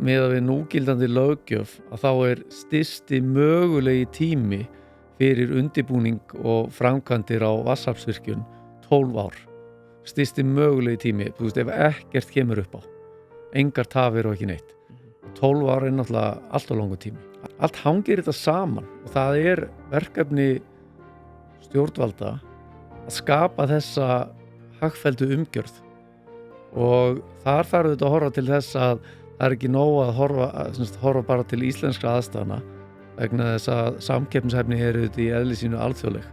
miðað við núgildandi löggjöf að þá stysti mögulegi tími fyrir undirbúning og framkvæmdir á vatnsaflsvirkjun 12 ár. Stysti mögulegi tími, þú veist, ef ekkert kemur upp á. Engar tafir og ekki neitt. 12 ár náttúrulega alltof langur tími. Allt hangir þetta saman og það verkefni stjórnvalda að skapa þessa hagfelldu umgjörð og þar þarf þetta að horfa til þess að það ekki nóg að horfa bara til íslenskra aðstæðna vegna þess að samkeppnishæfni þetta í eðli sínu alþjóðleg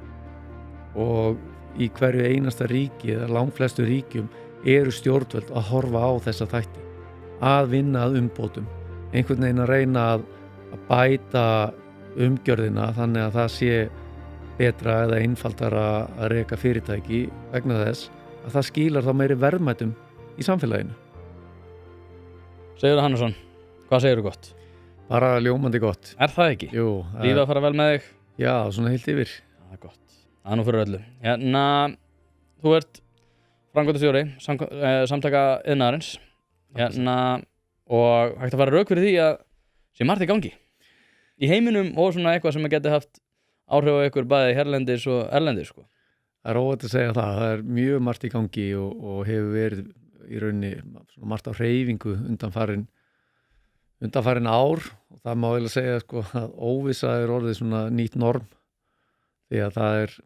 og í hverju einasta ríki eða langflestu ríkjum stjórnvöld að horfa á þessa þætti að vinna að umbótum einhvern veginn að reyna að bæta umgjörðina þannig að það sé betra eða einfaldara að reka fyrirtæki vegna þess að það skilar þá meiri verðmætum í samfélaginu. Sigurður Hannesson, hvað segirðu gott? Bara ljómandi gott. Það ekki? Jú. Lífið að fara vel með þig? Já, svona heilt yfir. Það gott. Það nú fyrir öllu. Þú ert framkvæmdastjóri samtaka iðnaðarins og hægt að fara rök fyrir því að sé margt í gangi í heiminum og svona eitthvað sem geti haft áhrif á ykkur bæði hérlendis og erlendis sko. Það óvægt að segja það. Það mjög margt í gangi og hefur verið í rauninni margt á hreyfingu undanfarin ár og það má eiginlega segja sko að óvissa orðið svona nýtt norm því að það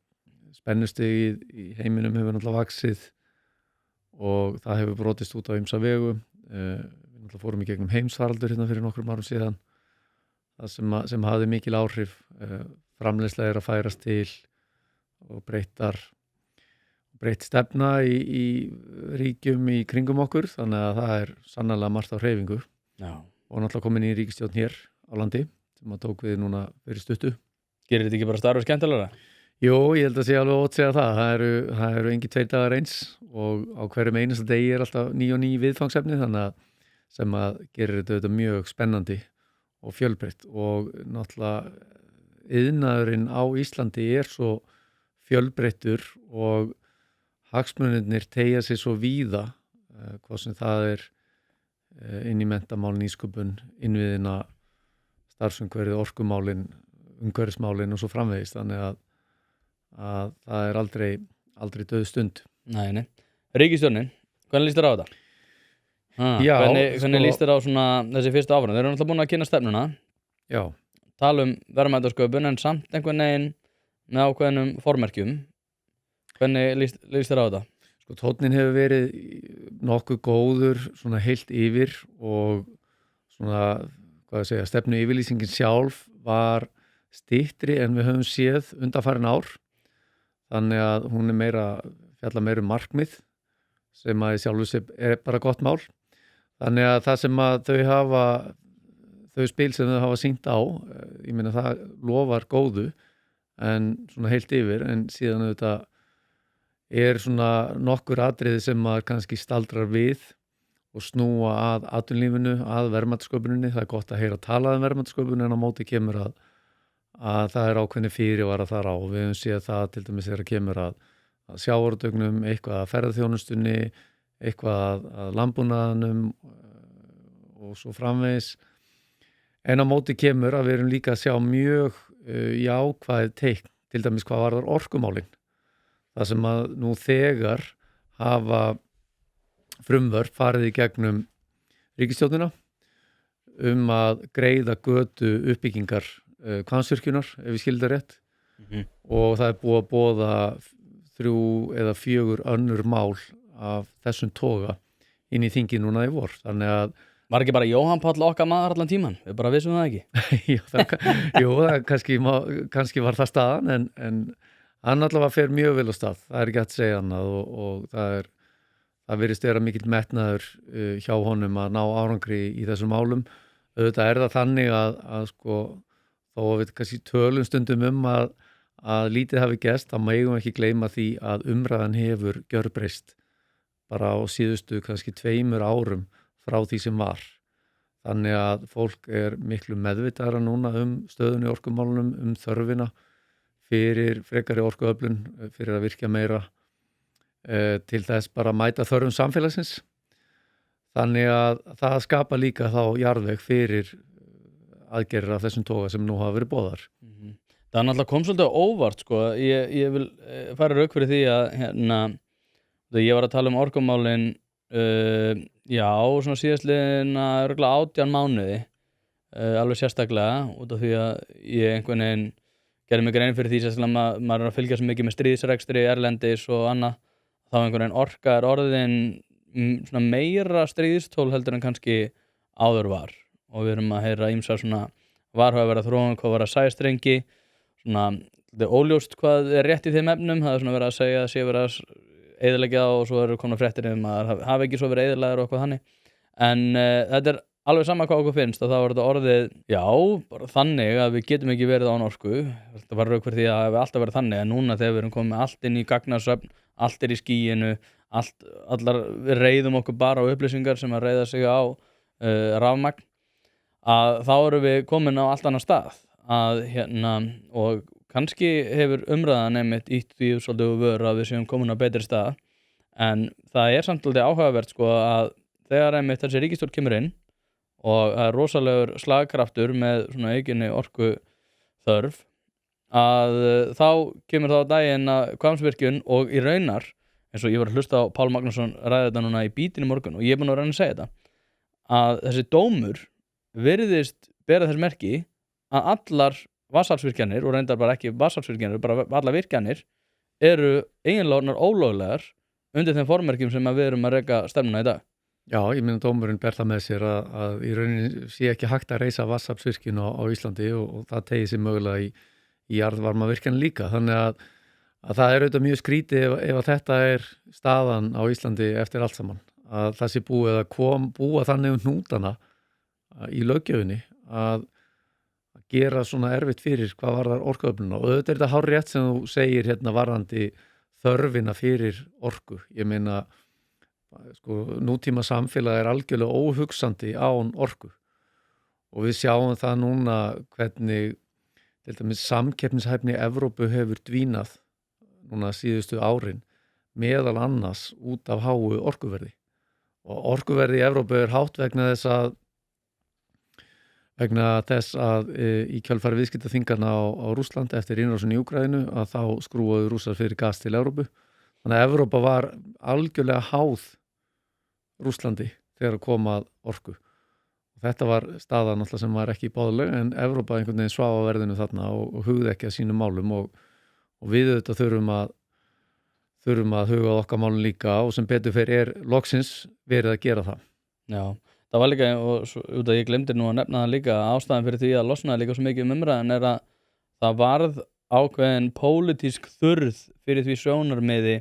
spennustigið í heiminum hefur náttúrulega vaxið og það hefur brotist út á ýmsa vegu. Við náttúrulega fórum í gegnum heimsfaraldur hérna fyrir nokkrum árum síðan það sem hafði mikil áhrif. Framleiðsla að færast til og breytt stefna í ríkjum í kringum okkur þannig að það sannarlega margt á hreyfingu. Já. Og náttúrulega komin í ríkisstjórn hér á landi sem að tók við núna fyrir stuttu. Gerir þetta ekki bara starfið skemmtilegra? Jú, ég held að sé alveg ótt segja það. Það eru engin 2 dagar eins og á hverjum einasta degi alltaf ný og ný viðfangsefni þannig að sem að gerir þetta mjög spennandi og fjölbreytt og náttúrulega iðnaðurinn á Íslandi svo fjölbreyttur og hagsmunirnir teygja sig svo víða hvað sem það inn í menntamál, nýsköpun, innviðina, starfsumhverfið, orkumálin, umhverfismálin og svo framvegis þannig að það aldrei dauð stund. Nei. Ríkisstjórnin, hvernig líst þér á þetta? Já, hvernig líst þér á svona þessi fyrstu áfram? Þeir eru náttúrulega búin að kynna stefnuna. Já. Tala verðmætasköpun en samt einhvern veginn með ákveðnum formerkjum. Hvernig líst þér á þetta? Sko tónninn hefur verið nokkuð góður svona heilt yfir og svona stefnu yfirlýsingin sjálf var styttri en við höfum séð undanfarin ár þannig að hún fjalla meira markmið sem að í sjálfu sér bara gott mál þannig að það sem að þau spil sem þau hafa sýnt á ég meina það lofar góðu en svona heilt yfir en síðan auðvitað svona nokkur atriði sem maður kannski staldrar við og snúa að atvinnulífinu, að verðmætasköpuninni. Það gott að heyra talað verðmætasköpun en á móti kemur að það ákveðni fyrirvara þar á. Við höfum séð það til dæmis þegar kemur að sjávarútveginum, eitthvað að ferðaþjónustunni, eitthvað að landbúnaðinum og svo framvegis. En á móti kemur að við erum líka að sjá mjög jákvæð teikn, til dæmis hvað varðar orkumálin. Það sem að nú þegar hafa frumvörp farið í gegnum ríkisstjórnina að greiða götu uppbyggingar Hvammsvirkjunar, ef ég skildi það rétt. Og það búið að boða 3 eða 4 önnur mál af þessum toga inn í þingið núna í vor. Þannig að var ekki bara Jóhann Páll okkar maður allan tíman? Við bara vissum það ekki. það kannski var það staðan en hann allavega fer mjög vel á stað, það ekki hægt að segja annað og það virðist vera mikill metnaður hjá honum að ná árangri í þessum málum. Auðvitað það þannig að sko, þó að við kannski tölum stundum að lítið hafi gerst, þá megum ekki gleyma því að umræðan hefur gjörbreyst bara á síðustu kannski 2 árum frá því sem var. Þannig að fólk miklu meðvitaðra núna stöðunni í orkumálunum, þörfina fyrir frekari orkuöflun, fyrir að virkja meira til þess bara að mæta þörfum samfélagsins. þannig að það skapa líka þá jarðveg fyrir aðgerðir af þessum toga sem nú hafa verið boðar. Það er náttúrulega kom svolítið á óvart sko. Ég vil fara rauk fyrir því að ég var að tala um orkumálin já, svona síðastliðina örugglega 18 mánuði alveg sérstaklega út af því að ég einhvern veginn gerði mig grein fyrir því sérstaklega maður er að fylgja svo mikið með stríðsrekstri erlendis og annað þá einhvern veginn orka er orðin svona meira stríðstól heldur en kannski áður var og við erum að heyra ýmsa svona varhugaverða þróun hvað var að sæstrengi svona, þetta er óljóst hvað er rétt í þeim efnum, það er svona verið að segja að sé verið að eyðileggja og svo eru komna fréttir að hafi ekki svo verið eyðileggur og eitthvað þannig en þetta er alveg sama hvað okkur finnst og þá er þetta orðið, já, bara þannig að við getum ekki verið án orku þetta var rauk fyrir því að við alltaf verið þannig en núna þegar við erum komið allt inn í gagnasöfn allt er í skýinu, við reiðum okkur bara á upplýsingar sem að reiða sig á rafmagn að þá erum við komin á allt annan stað að og kannski hefur umræðan einmitt ítt því svolítið vör að við séum komin á betri stað en það er samt alveg áhugavert sko að þegar einmitt þessi ríkisstjórn kemur inn og það er rosalegur slagkraftur með svona aukinni orku þörf að þá kemur þá daginn að Hvammsvirkjun og í raunar eins og ég var að hlusta á Pál Magnússon ræða þetta núna í Bítinu morgun og ég er búinn að reyna að segja þetta að þessi dómur virðist bera þess merki að allar vatnsaflsvirkjanir og reyndar bara ekki vatnsaflsvirkjanir, bara allar virkjanir eru eiginlega orðnar ólöglegar undir þeim formerkjum sem við erum að reka stefnuna í dag. Já, ég meina dómurinn ber það með sér að í rauninni sé ekki hægt að reisa vatnsaflsvirkjun á Íslandi og það tegir sig mögulega í jarðvarmavirkjan líka. Þannig að það er auðvitað mjög skrítið ef að þetta er staðan á Íslandi eftir allt saman. Að það sé búið að búa þannig hnútana í löggjöfinni að gera svona erfitt fyrir hvað varðar orkuöflunina og auðvitað er þetta hárrétt sem þú segir varðandi þörfina fyrir orku. Ég meina sko, nútíma samfélag er algjörlega óhugsandi án orku og við sjáum það núna hvernig til dæmis samkeppnishæfni Evrópu hefur dvínað núna síðustu árin meðal annars út af háu orkuverði og orkuverði í Evrópu er hátt vegna þess að í kjölfari viðskiptaþingana á Rússlandi eftir innrásin í Úkraínu að þá skrúaðu Rússar fyrir gas til Evrópu. Þannig að Evrópa var algjörlega háð Rússlandi þegar kom að orku. Og þetta var staðan alltaf sem var ekki báðleg en Evrópa einhvern veginn svaf á verðinu þarna og hugði ekki að sínum málum og við auðvitað þurfum að huga á okkar málum líka og sem betur fyrir loksins verið að gera það. Já. Það var líka, og út að ég glemdi nú að nefna það líka, ástæðan fyrir því að losnaði líka svo mikið umræðan er að það varð ákveðin pólitísk þurrð fyrir því sjónarmiði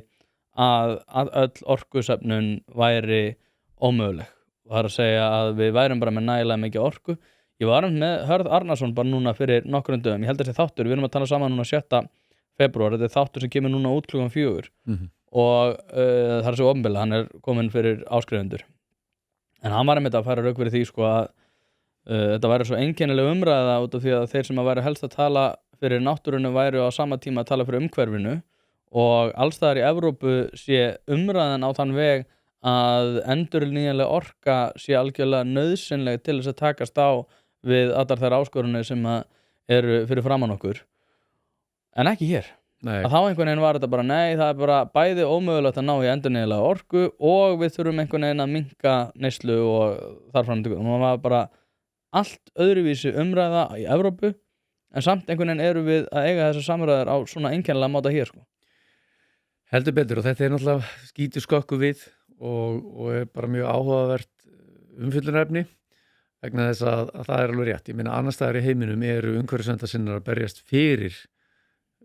að öll orkusöfnun væri ómöguleg. Það er að segja að við værum bara með nægilega mikið orku. Ég var með Hörð Arnarsson bara núna fyrir nokkrum dögum. Ég held þessi þáttur, við erum að tala saman núna 7. febrúar, þetta er þáttur sem kemur núna út klukkan 4 og það er svo opinberlega, hann er komin fyrir áskrifendur. En hann var einmitt að færa rauk fyrir því sko að þetta væri svo einkennileg umræða út af því að þeir sem að væri helst að tala fyrir náttúrunni væru á sama tíma að tala fyrir umhverfinu og allstaðar í Evrópu sé umræðan á þann veg að endurnýjanleg orka sé algjörlega nauðsynleg til þess að takast á við allar þær áskorunir sem að eru fyrir framan okkur en ekki hér. Nei. Að þá einhvern veginn var þetta bara nei, það er bara bæði ómögulegt að ná í endurnýjanlega orku og við þurfum einhvern veginn að minnka neyslu og þarfram til og það var bara allt öðruvísi umræða í Evrópu en samt einhvern veginn eru við að eiga þessar samræður á svona einkennilega máta hér sko. Heldur betur og þetta er náttúrulega skítur skökku við og er bara mjög áhugavert umfjöllunarefni vegna þess að það er alveg rétt. Ég meina annars staðar í heiminum eru umhverfisverndarsinnar að berjast fyrir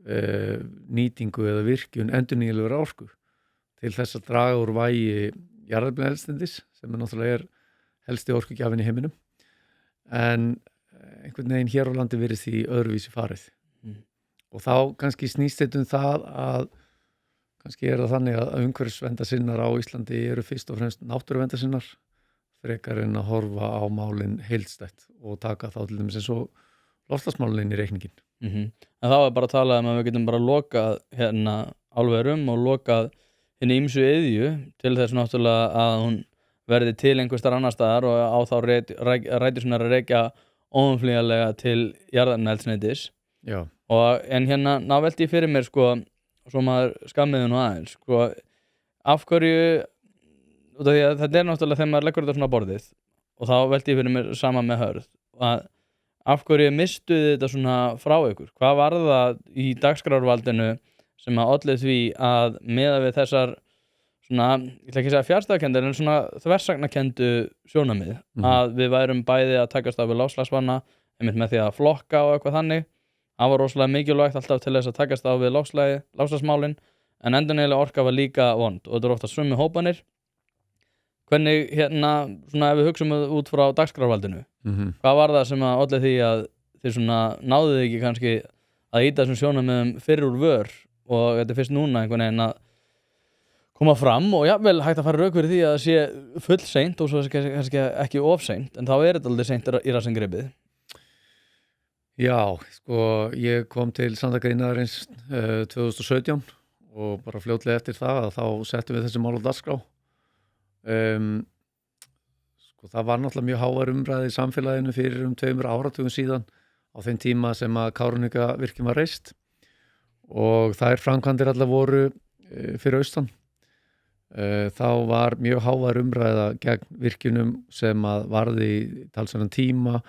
nýtingu eða virkjun endurnýjanlegra orku til þess að draga úr vægi jarðefnaeldsneytis sem náttúrulega er helsti orkugjafinn í heiminum en einhvern veginn hér á landi virðist því öðruvísi farið og þá kannski snýst þetta það að kannski er það þannig að umhverfisverndarsinnar á Íslandi eru fyrst og fremst náttúruverndarsinnar frekar en að horfa á málin heildstætt og taka þá til dæmis eins og loftslagsmálin inn í reikningin. En þá er bara að tala um að við getum bara lokað álverum og lokað henni ýmsu iðju til þess náttúrulega að hún verði til einhvers staðar annars staðar og á þá rætur svona að rekja óumflýjanlega til jarðefnaeldsneytis Já, en hérna ná velti ég fyrir mér sko, svo maður skammiði nú aðeins sko, af hverju út af því að þetta náttúrulega þegar maður leggur þetta svona á borðið og þá velti ég fyrir mér sama með Hörð að af hverju mistuði þetta svona frá ykkur? Hvað var það í dagskrárvaldinu sem að olli því að miðað við þessar svona, ég ætla ekki að segja fjarstæðakendur en svona þversagnakendu sjónarmið að við værum bæði að takast á við loftslagsvána einmitt með því að flokka og eitthvað þannig það var rosalega mikilvægt alltaf til þess að takast á við loftslagsmálin en endurnýjanleg orka var líka vond og þetta eru ofta sömu hópanir hvernig hérna, svona ef við hugsum út frá dagskrárvaldinu hvað var það sem að olli því að þið svona náðuð ekki kannski að íta þessum sjónarmiðum fyrir úr vör og þetta er fyrst núna einhvern veginn að koma fram og jafnvel hægt að fara rauk fyrir því að það sé full seint og svo kannski ekki of seint en þá er þetta aldrei seint í rassingripið. Já, sko ég kom til Samtaka iðnaðarins 2017 og bara fljótlega eftir það að þá settum við þessi mál á dagskrá. Sko það var náttúrulega mjög hávær umræði í samfélaginu fyrir 2 áratugum síðan á þeim tíma sem að Kárahnjúkavirkjun var reist og þær framkvæmdir allar voru fyrir austan. Þá var mjög hávær umræða gegn virkjunum sem að varði talsverðan tíma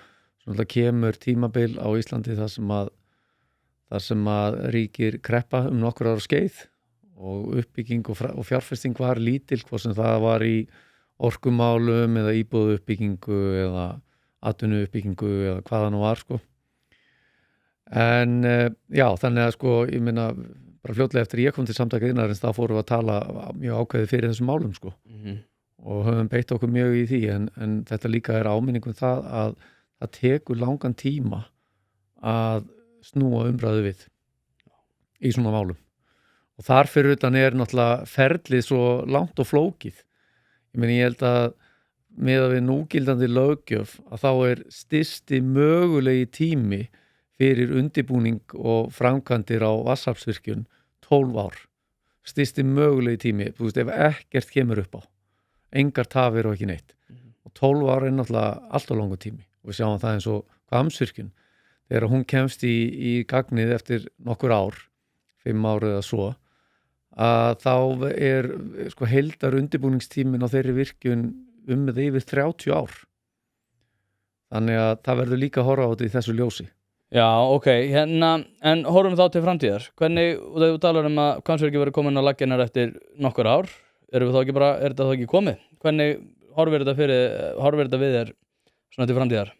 svona kemur tímabil á Íslandi þar sem að ríkir kreppa nokkur ára skeið og uppbygging og fjárfesting var lítil hvort sem það var í orkumálum eða íbúðuppbyggingu eða atvinnuuppbyggingu eða hvað það nú var sko. En já, þannig að sko ég meina bara fljótlega eftir ég kom til Samtaka iðnaðarins þá fórum við að tala mjög ákveðið fyrir þessum málum sko og höfum beitt okkur mjög í því en þetta líka er áminningum það að það tekur langan tíma að snúa umræðu við í svona málum og þar fyrir utan er náttúrulega ferlið svo langt og flókið ég held að með að við núgildandi löggjöf að þá er stysti mögulegi tími fyrir undirbúning og framkvæmdir á vatnsaflsvirkjun 12 ár stysti mögulegi tími, þú veist ef ekkert kemur upp á engar tafir og ekki neitt og 12 ár er náttúrulega allt of langur tími og við sjáum það eins og Hvammsvirkjun þegar hún kemst í gagnið eftir nokkur ár 5 ár eða svo að þá er sko heildar undirbúningstíminn á þeirri virkjun með yfir 30 ár þannig að það verður líka að horfa á þetta í þessu ljósi. Já, ok, hérna en horfum þá til framtíðar hvernig, og þegar þú talar að Hvammsvirkjun verður komin á laggirnar eftir nokkur ár er þetta þá ekki komið? Hvernig horfir þetta við þér svona til framtíðar?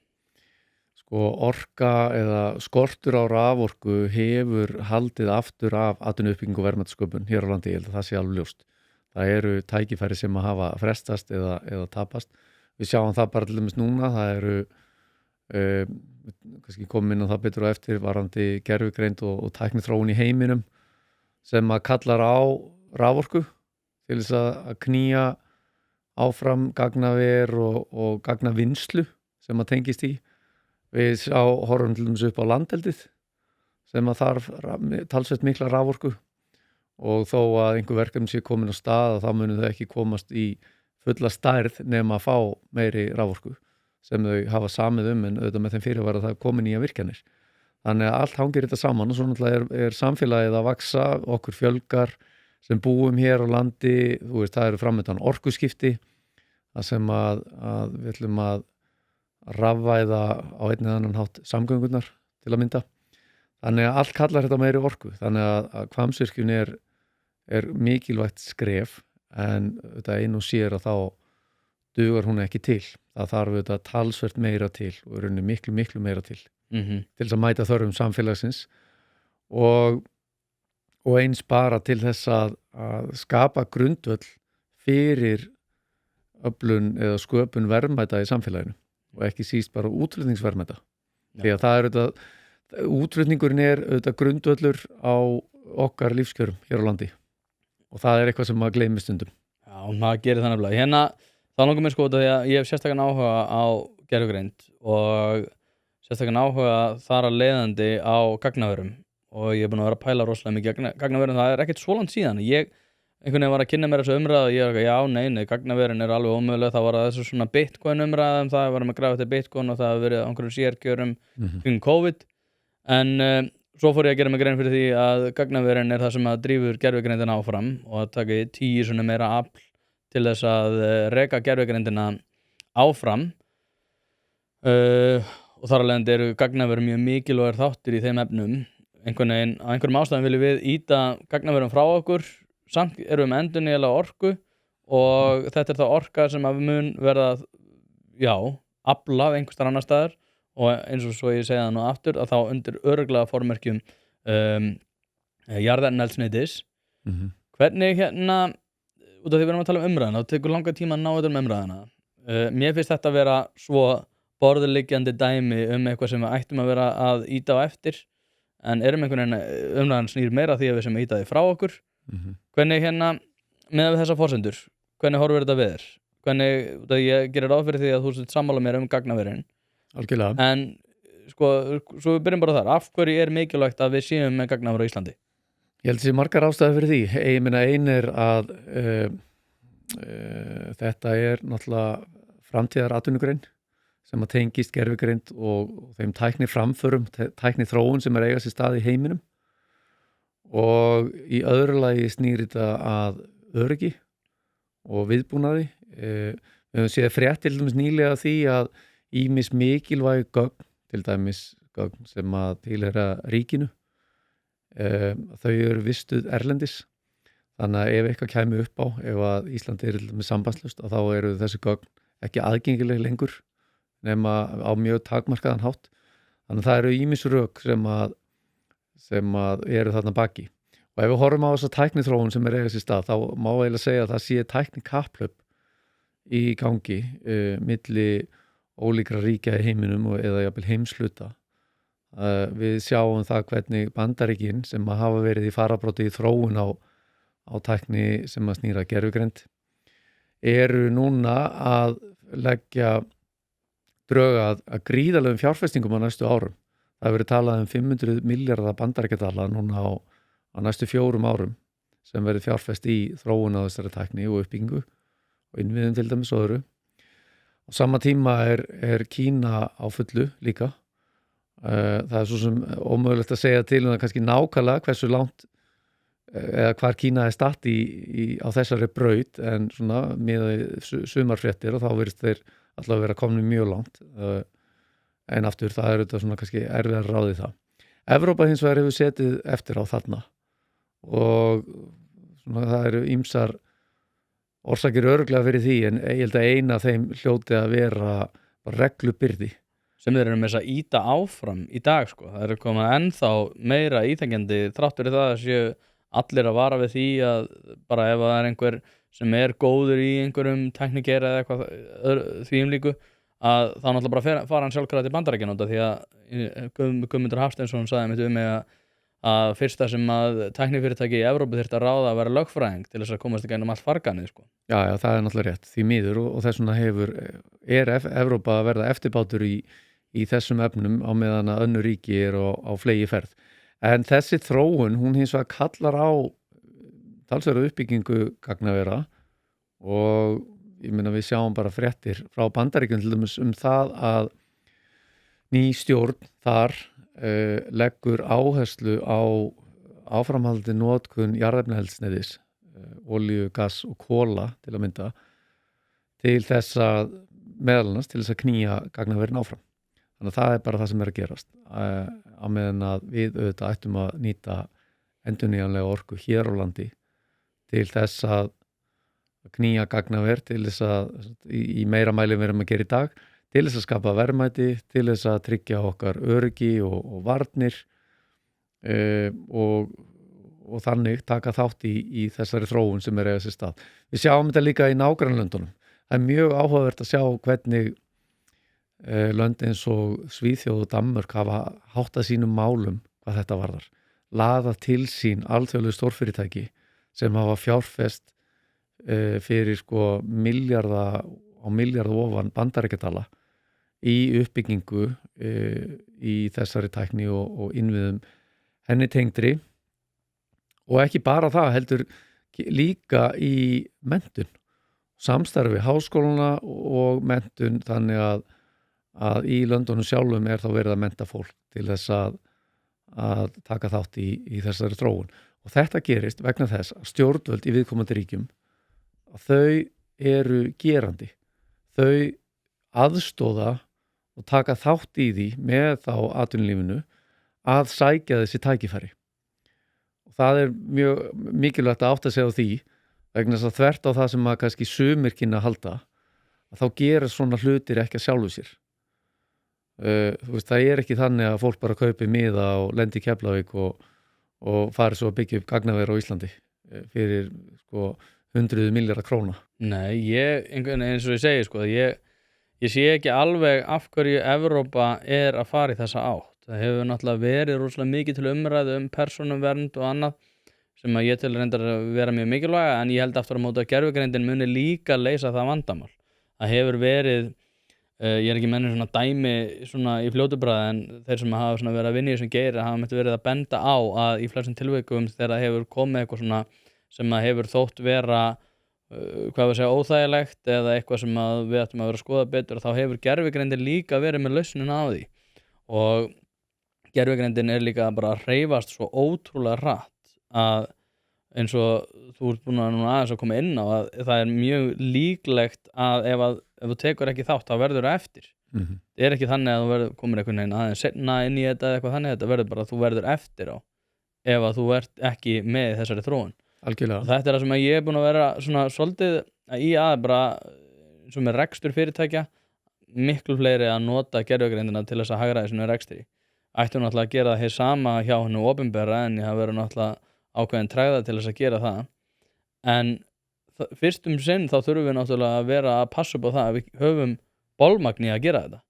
Sko orka eða skortur á raforku hefur haldið aftur af atvinnuuppbyggingu og verðmætasköpun hér á landi, ég held að það sé alveg ljóst. Það eru tækifæri sem að hafa frestast eða tapast. Við sjáum það bara til dæmis núna, það eru kannski komin inn á það betur og eftir varandi gervigreind og tækniþróun í heiminum sem að kallar á raforku til þess að knýja áfram gagnaver og gagnavinnslu sem að tengist í. Við horfum til dæmis upp á landeldið sem að þarf talsvert mikla raforku og þó að einhver verkefni sé komin á stað þá munu þau ekki komast í fulla stærð nema að fá meiri raforku sem þau hafa samið en auðvitað með þeim fyrirvara að það er komin nýja virkjanir. Þannig að allt hangir þetta saman og svo náttúrulega er samfélagið að vaxa, okkur fjölgar sem búum hér á landi, þú veist það eru framöndan orkuskipti það sem að við ætlum að rafvæða á einn eða annan hátt samgöngurnar til að mynda. Þannig að allt kallar þetta meiri orku. Þannig að Hvammsvirkjun er mikilvægt skref en þetta einu og sér að þá dugar hún ekki til. Það þarf þetta talsvert meira til og er rauninni miklu meira til til þess að mæta þörfum samfélagsins og eins bara til þess að skapa grundvöll fyrir öflun eða sköpun verðmæta í samfélaginu og ekki síst bara útflutningsverðmæta. Því að það er auðvitað útflutningurinn er auðvitað grundvöllur á okkar lífskjörum hér á landi og það er eitthvað sem maður gleymir stundum. Já, maður gerir það nefnilega. Hérna, þá langar mér sko því að ég hef sérstakann áhuga á gervigreind og sérstakann áhuga þar að leiðandi á gagnaverum og ég er búin að vera að pæla rosalega mikið gagnaverum, það er ekkert svo langt síðan. Ég einhvern veginn var að kynna mér þessu umræðu og ég var já, nei, gagnaverin alveg ómöguleg, það var þessu svona Bitcoin umræðum, það var að grafa eftir Bitcoin og það hafa verið á einhverjum sérkjörum kring COVID, en svo fór ég að gera mig grein fyrir því að gagnaverin það sem að drífur gervigreindina áfram og að taka 10 svona meira afl til þess að reka gervigreindina áfram og þar alveg eru gagnaverin mjög mikilvægur þáttur í þeim efnum. Einhvern veginn, á einhverjum ástæðum viljum við ýta gagnaverum frá okkur, samt erum við endurnýjanlega orku og þetta þá orka sem að við mun verða aflað einhvers staðar annars staðar og eins og svo ég segi það nú aftur að þá undir örugglega formerkjum jarðefnaeldsneytis. Hvernig út af því við erum að tala um umræðina, það tekur langa tíma að ná þetta umræðina. Mér finnst þetta að vera svo borðliggjandi dæmi eitthvað sem við ættum að vera að ýta á eftir, en erum einhvern veginn umræðan snýr meira því að við sem ýta því frá okkur. Hvernig með þessar forsendur, hvernig horfir þetta við þér? Hvernig, ég gerir ráð fyrir því að þú sett sammála mér gagnaverin. Algjörlega. En sko, svo við byrjum bara þar. Af hverju mikilvægt að við séum með gagnaver á Íslandi? Ég held að sé margar ástæður fyrir því. Ég meina ein að þetta náttúrulega framtíðar atvinnugrein sem að tengist gervigreind og þeim tækni framförum, tækni þróun sem eiga sér stað í heiminum. Og í öðru lagi snýr þetta að öryggi og viðbúnaði. Við höfum séð frétt til dæmis nýlega því að ýmis mikilvæg gögn, til dæmis gögn sem að tilheyra ríkinu, þau eru vistuð erlendis. Þannig að ef eitthvað kæmi upp á, ef að Ísland með sambandslaust, þá eru þessi gögn ekki aðgengileg lengur nema á mjög takmarkaðan hátt. Þannig að það eru ýmis rök sem að eru þarna baki. Og ef við horfum á þessa tækniþróun sem eiga sér stað, þá má eiginlega segja að það sé tæknikapphlaup í gangi milli ólíkra ríkja í heiminum eða jafnvel heimshluta. Við sjáum það hvernig Bandaríkin sem að hafa verið í fararbroddi í þróun á tækni sem að snýra gervigreind eru núna að leggja drög að gríðarlegum fjárfestingum á næstu árum. Það hefur verið talað 500 milljarða bandaríkjadala núna á næstu 4 árum sem verið fjárfest í þróun á þessari tækni og uppbyggingu og innviðum til dæmis og öðru. Á sama tíma er Kína á fullu líka. Það er svo sem ómögulegt að segja til það kannski nákvæmlega hversu langt eða hvar Kína er statt á þessari braut, en svona með sumarfréttir og þá virðist þeir allavega vera komnir mjög langt, en aftur það er þetta svona kannski erfiðar ráðið það. Evrópa hins vegar hefur setið eftir á þarna og svona það eru ýmsar orsakir örugglega fyrir því, en ég held að eina af þeim hljóti að vera reglubyrði sem þeir eru með þess að ýta áfram í dag sko. Það eru komið ennþá meira íþengjandi þrátt fyrir það að séu allir að vara við því að bara ef það er einhver sem er góður í einhverjum tæknigeira eða eitthvað því líku, að þá náttúrulega bara fara hann sjálfkrafa til Bandaríkjanna því að Guðmundur Hafsteinsson sagði mér um mig að fyrsta sem að tæknifyrirtæki í Evrópu þyrfti að ráða að vera lögfræðing til þess að komast í gegnum allt farganið sko. Já, það er náttúrulega rétt, því miður og þess vegna Evrópa að verða eftirbátur í þessum efnum á meðan að önnur ríki á flegi ferð. En þessi þróun, hún hins vegar kallar á talsverða uppbyggingu gagnavera og ég meina við sjáum bara fréttir frá Bandaríkjunum til dæmis það að ný stjórn þar leggur áherslu á áframhaldandi notkun jarðefnaeldsneytis, olíu, gass og kola til að mynda, til þess að meðal annars til þess að knýja gagnaverin áfram. Þannig að það er bara það sem er að gerast á meðan að við auðvitað ættum að nýta endurnýjanlega orku hér á landi til þess að knýja gagnaver til þess að í meira mæli við erum að gera í dag, til þess að skapa verðmæti, til þess að tryggja okkar öryggi og varnir og þannig taka þátt í þessari þróun sem eiga sér stað. Við sjáum þetta líka í nágrannalöndunum. Það er mjög áhugavert að sjá hvernig lönd eins og Svíþjóð og Danmörk hafa háttað sínum málum hvað þetta varðar. Laða til sín alþjóðlegu stórfyrirtæki sem hafa fjárfest fyrir sko milljarða ofan bandaríkjadala í uppbyggingu í þessari tækni og innviðum henni tengdri, og ekki bara það heldur líka í menntun, samstarfi háskólana og menntun, þannig að í löndunum sjálfum þá verið að mennta fólk til þess að taka þátt í þessari þróun. Og þetta gerist vegna þess að stjórnvöld í viðkomandi ríkjum, að þau eru gerandi. Þau aðstoða og taka þátt í því með þá atvinnulífinu að sækja þessi tækifæri. Og það er mjög mikilvægt að átta sig á því, vegna þess að þvert á það sem að kannski sumir kynna að halda, að þá gera svona hlutir ekki að sjálfu sér. Þú veist, það er ekki þannig að fólk bara kaupi miða og lendi í Keflavík og fari svo að byggja upp gagnaver á Íslandi fyrir sko 100 milljarða króna. Nei, eins og ég segi sko, ég sé ekki alveg af hverju Evrópa er að fara í þessa átt. Það hefur náttúrulega verið rosalega mikið til umræðu persónuvernd og annað sem að ég til reyndar að vera mjög mikilvæga, en ég held aftur á móti að gervigreindin muni líka leysa það vandamál. Það hefur verið, ég er ekki mennur svona dæmi svona í fljótubræði, en þeir sem hafa svona verið að vinna í þessum geiri hafa mætti verið að benda á að í flestum tilvikum þegar það hefur komið eitthvað svona sem að hefur þótt vera óþægilegt eða eitthvað sem að við ættum að vera að skoða betur, þá hefur gervigreindin líka verið með lausnina á því. Og gervigreindin er líka bara að hreyfast svo ótrúlega hratt að eins og þú ert búin að aðeins að koma inn á, að það er mjög líklegt að ef þú tekur ekki þátt þá verður það eftir. Það er ekki þannig að þú komir einhvern veginn aðeins seinna inn í þetta eða eitthvað þannig, þetta verður bara að þú verður eftir á ef að þú ert ekki með þessari þróun. Algjörlega. Þetta er það sem ég er búin að vera svona svolítið í bara eins og með rekstur fyrirtækja, miklu fleiri að nota gervigreindina til þess að hagræða svona rekstri. Ættu náttúrulega að gera það hér sama hjá hennu opinbera, en það verður náttúrulega ákveðin tregða til þess að gera það. En fyrst sinn þá þurfum við náttúrulega að vera að passa upp á það að við höfum bolmagn í að gera þetta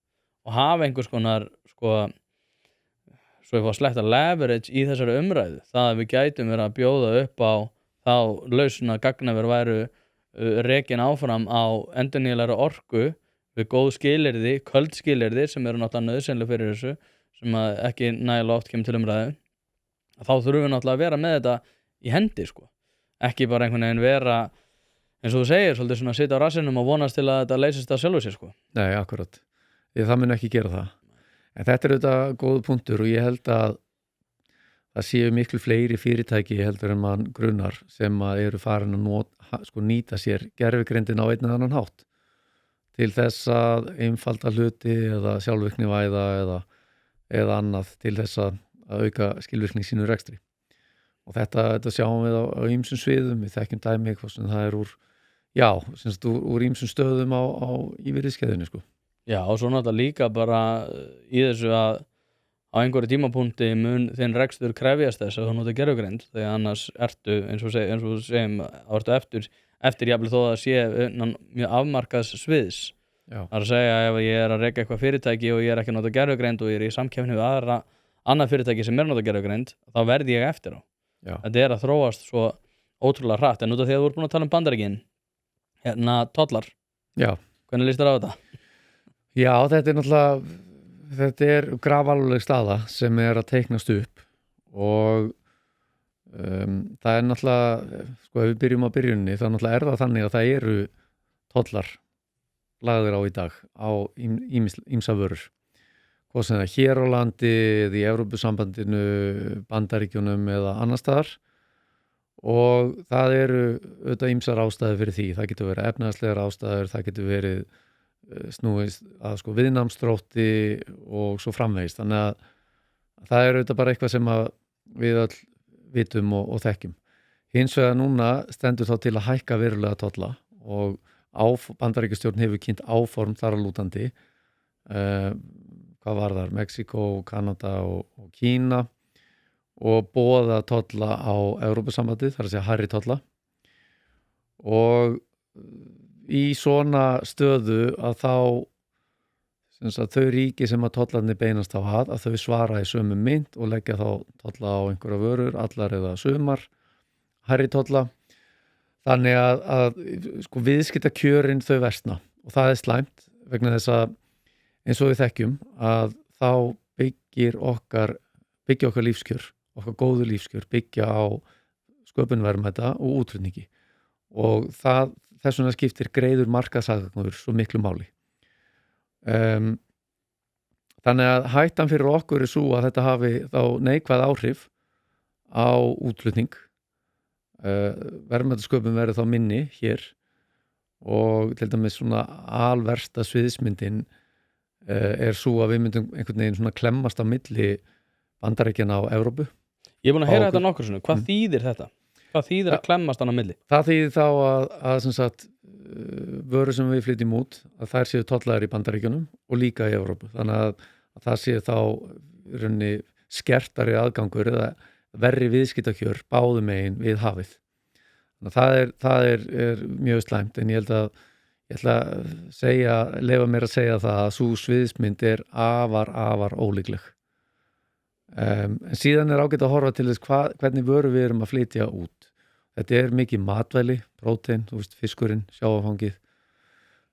og hafa einhvers konar sko, svo ég fá sletta leverage í þessari umræðu, það að við gætum verið að bjóða upp á þá lausna gagnaver væru rekin áfram á endurnýjanlegri orku við góð skilyrði, köld skilyrði sem eru náttúrulega nauðsynleg fyrir þessu, sem að ekki nægilega oft kemur til umræðu. Þá þurfum við náttúrulega að vera með þetta í hendi sko. Ekki bara einhvern veginn vera, eins og þú segir, svolítið svona að sitja á rassinum og vonast til að þetta leysist af sjálfu sér sko. Nei, akkurat. Það mun ekki gera það. En þetta er auðvitað góð punktur og ég held að það séu miklu fleiri fyrirtæki heldur en mann grunar sem að eru farin að nýta sér gervigreindin á einn eða annan hátt til þess að einfalda hluti eða sjálfvirknivæða eða annað til þess að auka skilvirkni í sínu rekstri. Og þetta sjáum við á ýmsum sviðum, við þekkjum dæmi eitthvað sem það er úr ýmsum stöðum á ívirðiskeðinu sko. Já, og svo náttúrulega líka bara í þessu að á einhverju tímapunkti mun þinn rekstur krefjast þess að þú nota gervigreind, þegar annars ertu, eins og segjum, eftir jafnvel þó að sé mjög afmarkaðs sviðs. Já. Það er að segja ef ég er að reka eitthvað fyrirtæki og ég er ekki að nota gervigreind og ég er í samkeppni við annað fyrirtæki sem er að nota gervigreind, þá verði ég eftir á. Já. Þetta er að þróast svo ótrúlega hratt, en út af því að þú ert búin að tala um Bandaríkin, tollar. Já. Hvernig líst þér á þetta? Já, þetta er grafalvarleg staða sem er að teiknast upp og það er náttúrulega, sko ef við byrjum á byrjunni, þá náttúrulega er það þannig að það eru tollar lagðir á í dag á ýmsa vörur. Hvað sem það hér á landi eða í Evrópusambandinu, Bandaríkjunum eða annar staðar og það eru auðvitað ýmsar ástæður fyrir því. Það getur verið efnahagslegar ástæður, það getur verið snúist að sko viðnámsþrótti og svo framvegis. Þannig að það er auðvitað bara eitthvað sem að við öll vitum og þekkjum. Hins vegar núna stendur þá til að hækka verulega tolla og Bandaríkjastjórn hefur kynnt áform þar að lútandi. Hvað var þar? Mexíkó, Kanada og Kína og boða tolla á Evrópusambandið, þar að segja hærri tolla. Og í svona stöðu að þá þau ríki sem að tollarnir beinast á að þau svara í sömu mynt og leggja þá tolla á einhverja vörur, allar eða sumar, hærri tolla. Þannig að sko, viðskiptakjörin þau versna og það er slæmt vegna þess að eins og við þekkjum að þá byggja okkar lífskjör, okkar góðu lífskjör byggja á sköpun verðmæta og útflutningi og þess vegna skiptir greiður markaðsaðgangur svo miklu máli. Þannig að hættan fyrir okkur svo að þetta hafi þá neikvæð áhrif á útflutning. Verðmætasköpun verður þá minni hér og til dæmis svona alversta sviðsmyndin svo að við myndum einhvern veginn svona klemmast á milli Bandaríkjanna á Evrópu. Ég er búin að heyra þetta nokkur svona. Hvað þýðir þetta? Hvað þýðir að klemmast hann á milli? Það þýðir þá að sem sagt vörur sem við flytjum út að þær séu tollaðar í Bandaríkjunum og líka í Evrópu. Þannig að það séu þá í rauninni skertari aðgangur eða verri viðskiptakjör báðum megin við hafið. Þannig að það er mjög slæmt en ég ætla að leyfa mér að segja það að sú sviðsmynd er afar ólíkleg. En síðan er ágætt að horfa til þess hvernig vöru við erum að flytja út. Þetta er mikið matvæli, prótein, fiskurinn, sjávarfangið,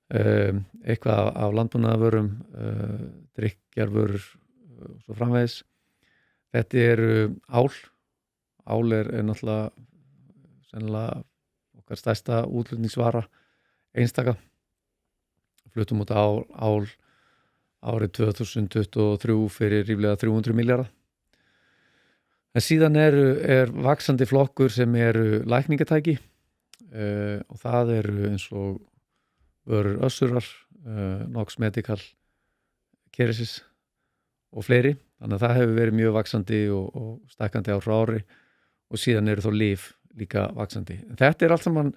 eitthvað af landbúnaðarvörum, drykkjarvörur og svo framvegis. Þetta eru ál. Ál er náttúrulega sennilega okkar stærsta útflutningsvara einstaka. Fluttum út ál árið 2023 fyrir ríflega 300 milljarða. En síðan er vaxandi flokkur sem eru lækningatæki og það eru eins og vörur Össurar, Nox Medical, Keresis og fleiri. Þannig að það hefur verið mjög vaxandi og stækkandi ár frá ári og síðan eru þó lyf líka vaxandi. En þetta er allt saman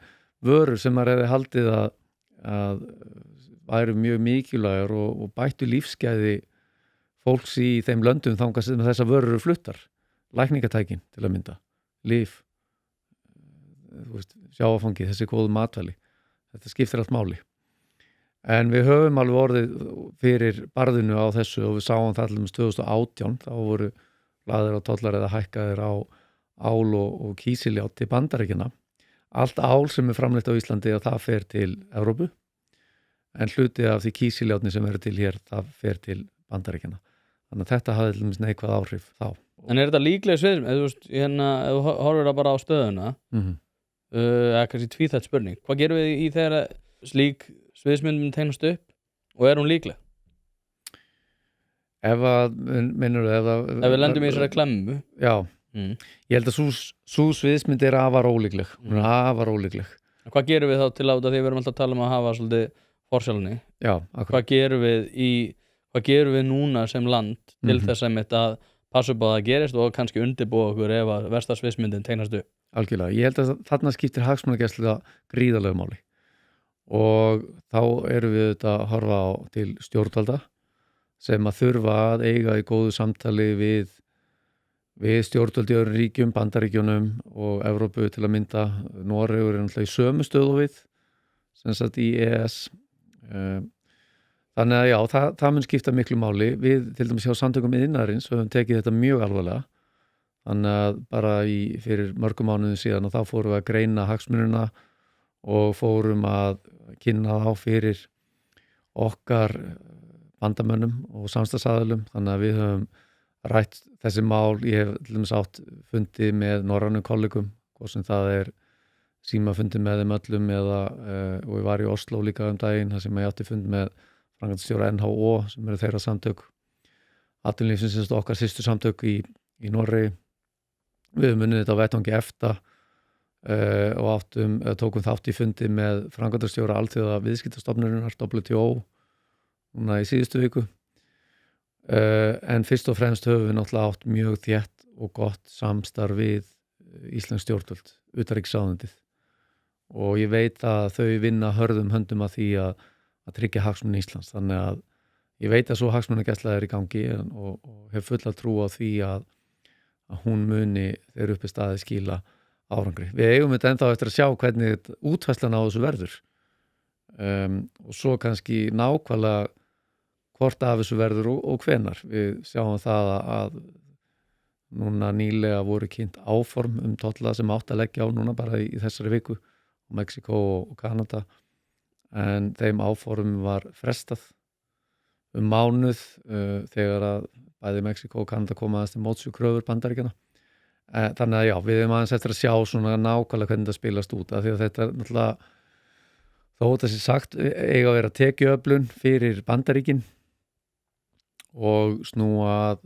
vörur sem maður hefði haldið að væru mjög mikilvægur og bættu lífsgæði fólks í þeim löndum þangað sem þessar vörur eru fluttar. Lækningatækin til að mynda, lyf, sjávarfangi, þessi góðu matvæli. Þetta skiptir allt máli. En við höfum alveg orðið fyrir barðinu á þessu og við sáum það allir 2018, þá voru lagðir á tollar eða hækkaðir á ál og kísilját til Bandaríkjanna. Allt ál sem er framleitt á Íslandi og það fer til Evrópu, en hluti af því kísiljátni sem verður til hér, það fer til Bandaríkjanna. Þannig að þetta hafði til dæmis neikvæð áhrif þá. En er þetta líklega sviðsmynd? Ef þú horfir það bara á stöðuna, eða kannski tvíþætt spurning. Hvað gerum við í þegar slík sviðsmyndum tegnast upp og er hún líkleg? Ef við lendum í þessari klemmu. Já, ég held að sú sviðsmynd er afar ólíkleg. Hún er afar ólíkleg. Hvað gerum við þá til að því við erum alltaf að tala um að hafa svolítið forsjálfni? Já, akkurat. Hvað gerum við núna sem land til þess að passa upp á það gerist og kannski undirbúa okkur ef að versta sviðsmyndin tegnast upp? Algjörlega. Ég held að þarna skiptir hagsmunagæsla gríðarlegu máli. Og þá erum við að horfa til stjórnvalda sem að þurfa að eiga í góðu samtali við stjórnvöld í öðrum ríkjum, Bandaríkjunum og Evrópu til að mynda. Noregur er náttúrulega í sömu stöðu við, sem sagt í EES. Þannig að já, það mun skipta miklu máli. Við til dæmis hjá samtökum iðnaðarins höfum tekið þetta mjög alvarlega. Þannig að bara fyrir mörgum mánuðum síðan og þá fórum við að greina hagsmunina og fórum að kynna þá fyrir okkar bandamönnum og samstarfsaðilum. Þannig að við höfum rætt þessi mál. Ég hef til dæmis átt fundi með norrænum kollegum, hvort sem það er símafundi með þeim öllum og ég var í Oslo líka daginn þar sem ég átti fund með framkvæmdastjóra NHO sem eru þeirra samtök atvinnulífsins sem okkar systur samtök í Noregi. Við höfum unnið þetta á vettvangi EFTA og tókum þátt í fundi með framkvæmdastjóra alþjóða viðskiptastofnunarinnar WTO núna í síðustu viku. En fyrst og fremst höfum við náttúrulega átt mjög þétt og gott samstarf við íslensk stjórnvöld, utanríkisráðuneytið. Og ég veit að þau vinna hörðum höndum að því að tryggja hagsmuni Íslands. Þannig að ég veit að svo hagsmunagæsla er í gangi og hef fulla trú á því að hún muni þegar uppi staðið skila árangri. Við eigum þetta ennþá eftir að sjá hvernig útfærslan á þessu verður. Og svo kannski nákvæmlega hvort af þessu verður og hvenar. Við sjáum það að núna nýlega voru kynnt áform tolla sem átt að leggja á núna bara í þessari viku á Mexíkó og Kanada. En þeim áformum var frestað mánuð þegar að bæði Mexíkó og Kanada koma aðeins til móts við kröfur Bandaríkjanna. Þannig að já, við erum aðeins eftir að sjá svona nákvæmlega hvernig þetta spilast út af því að þetta er náttúrulega þó þetta sé sagt eiga að vera tekjuöflun fyrir Bandaríkin og snúa að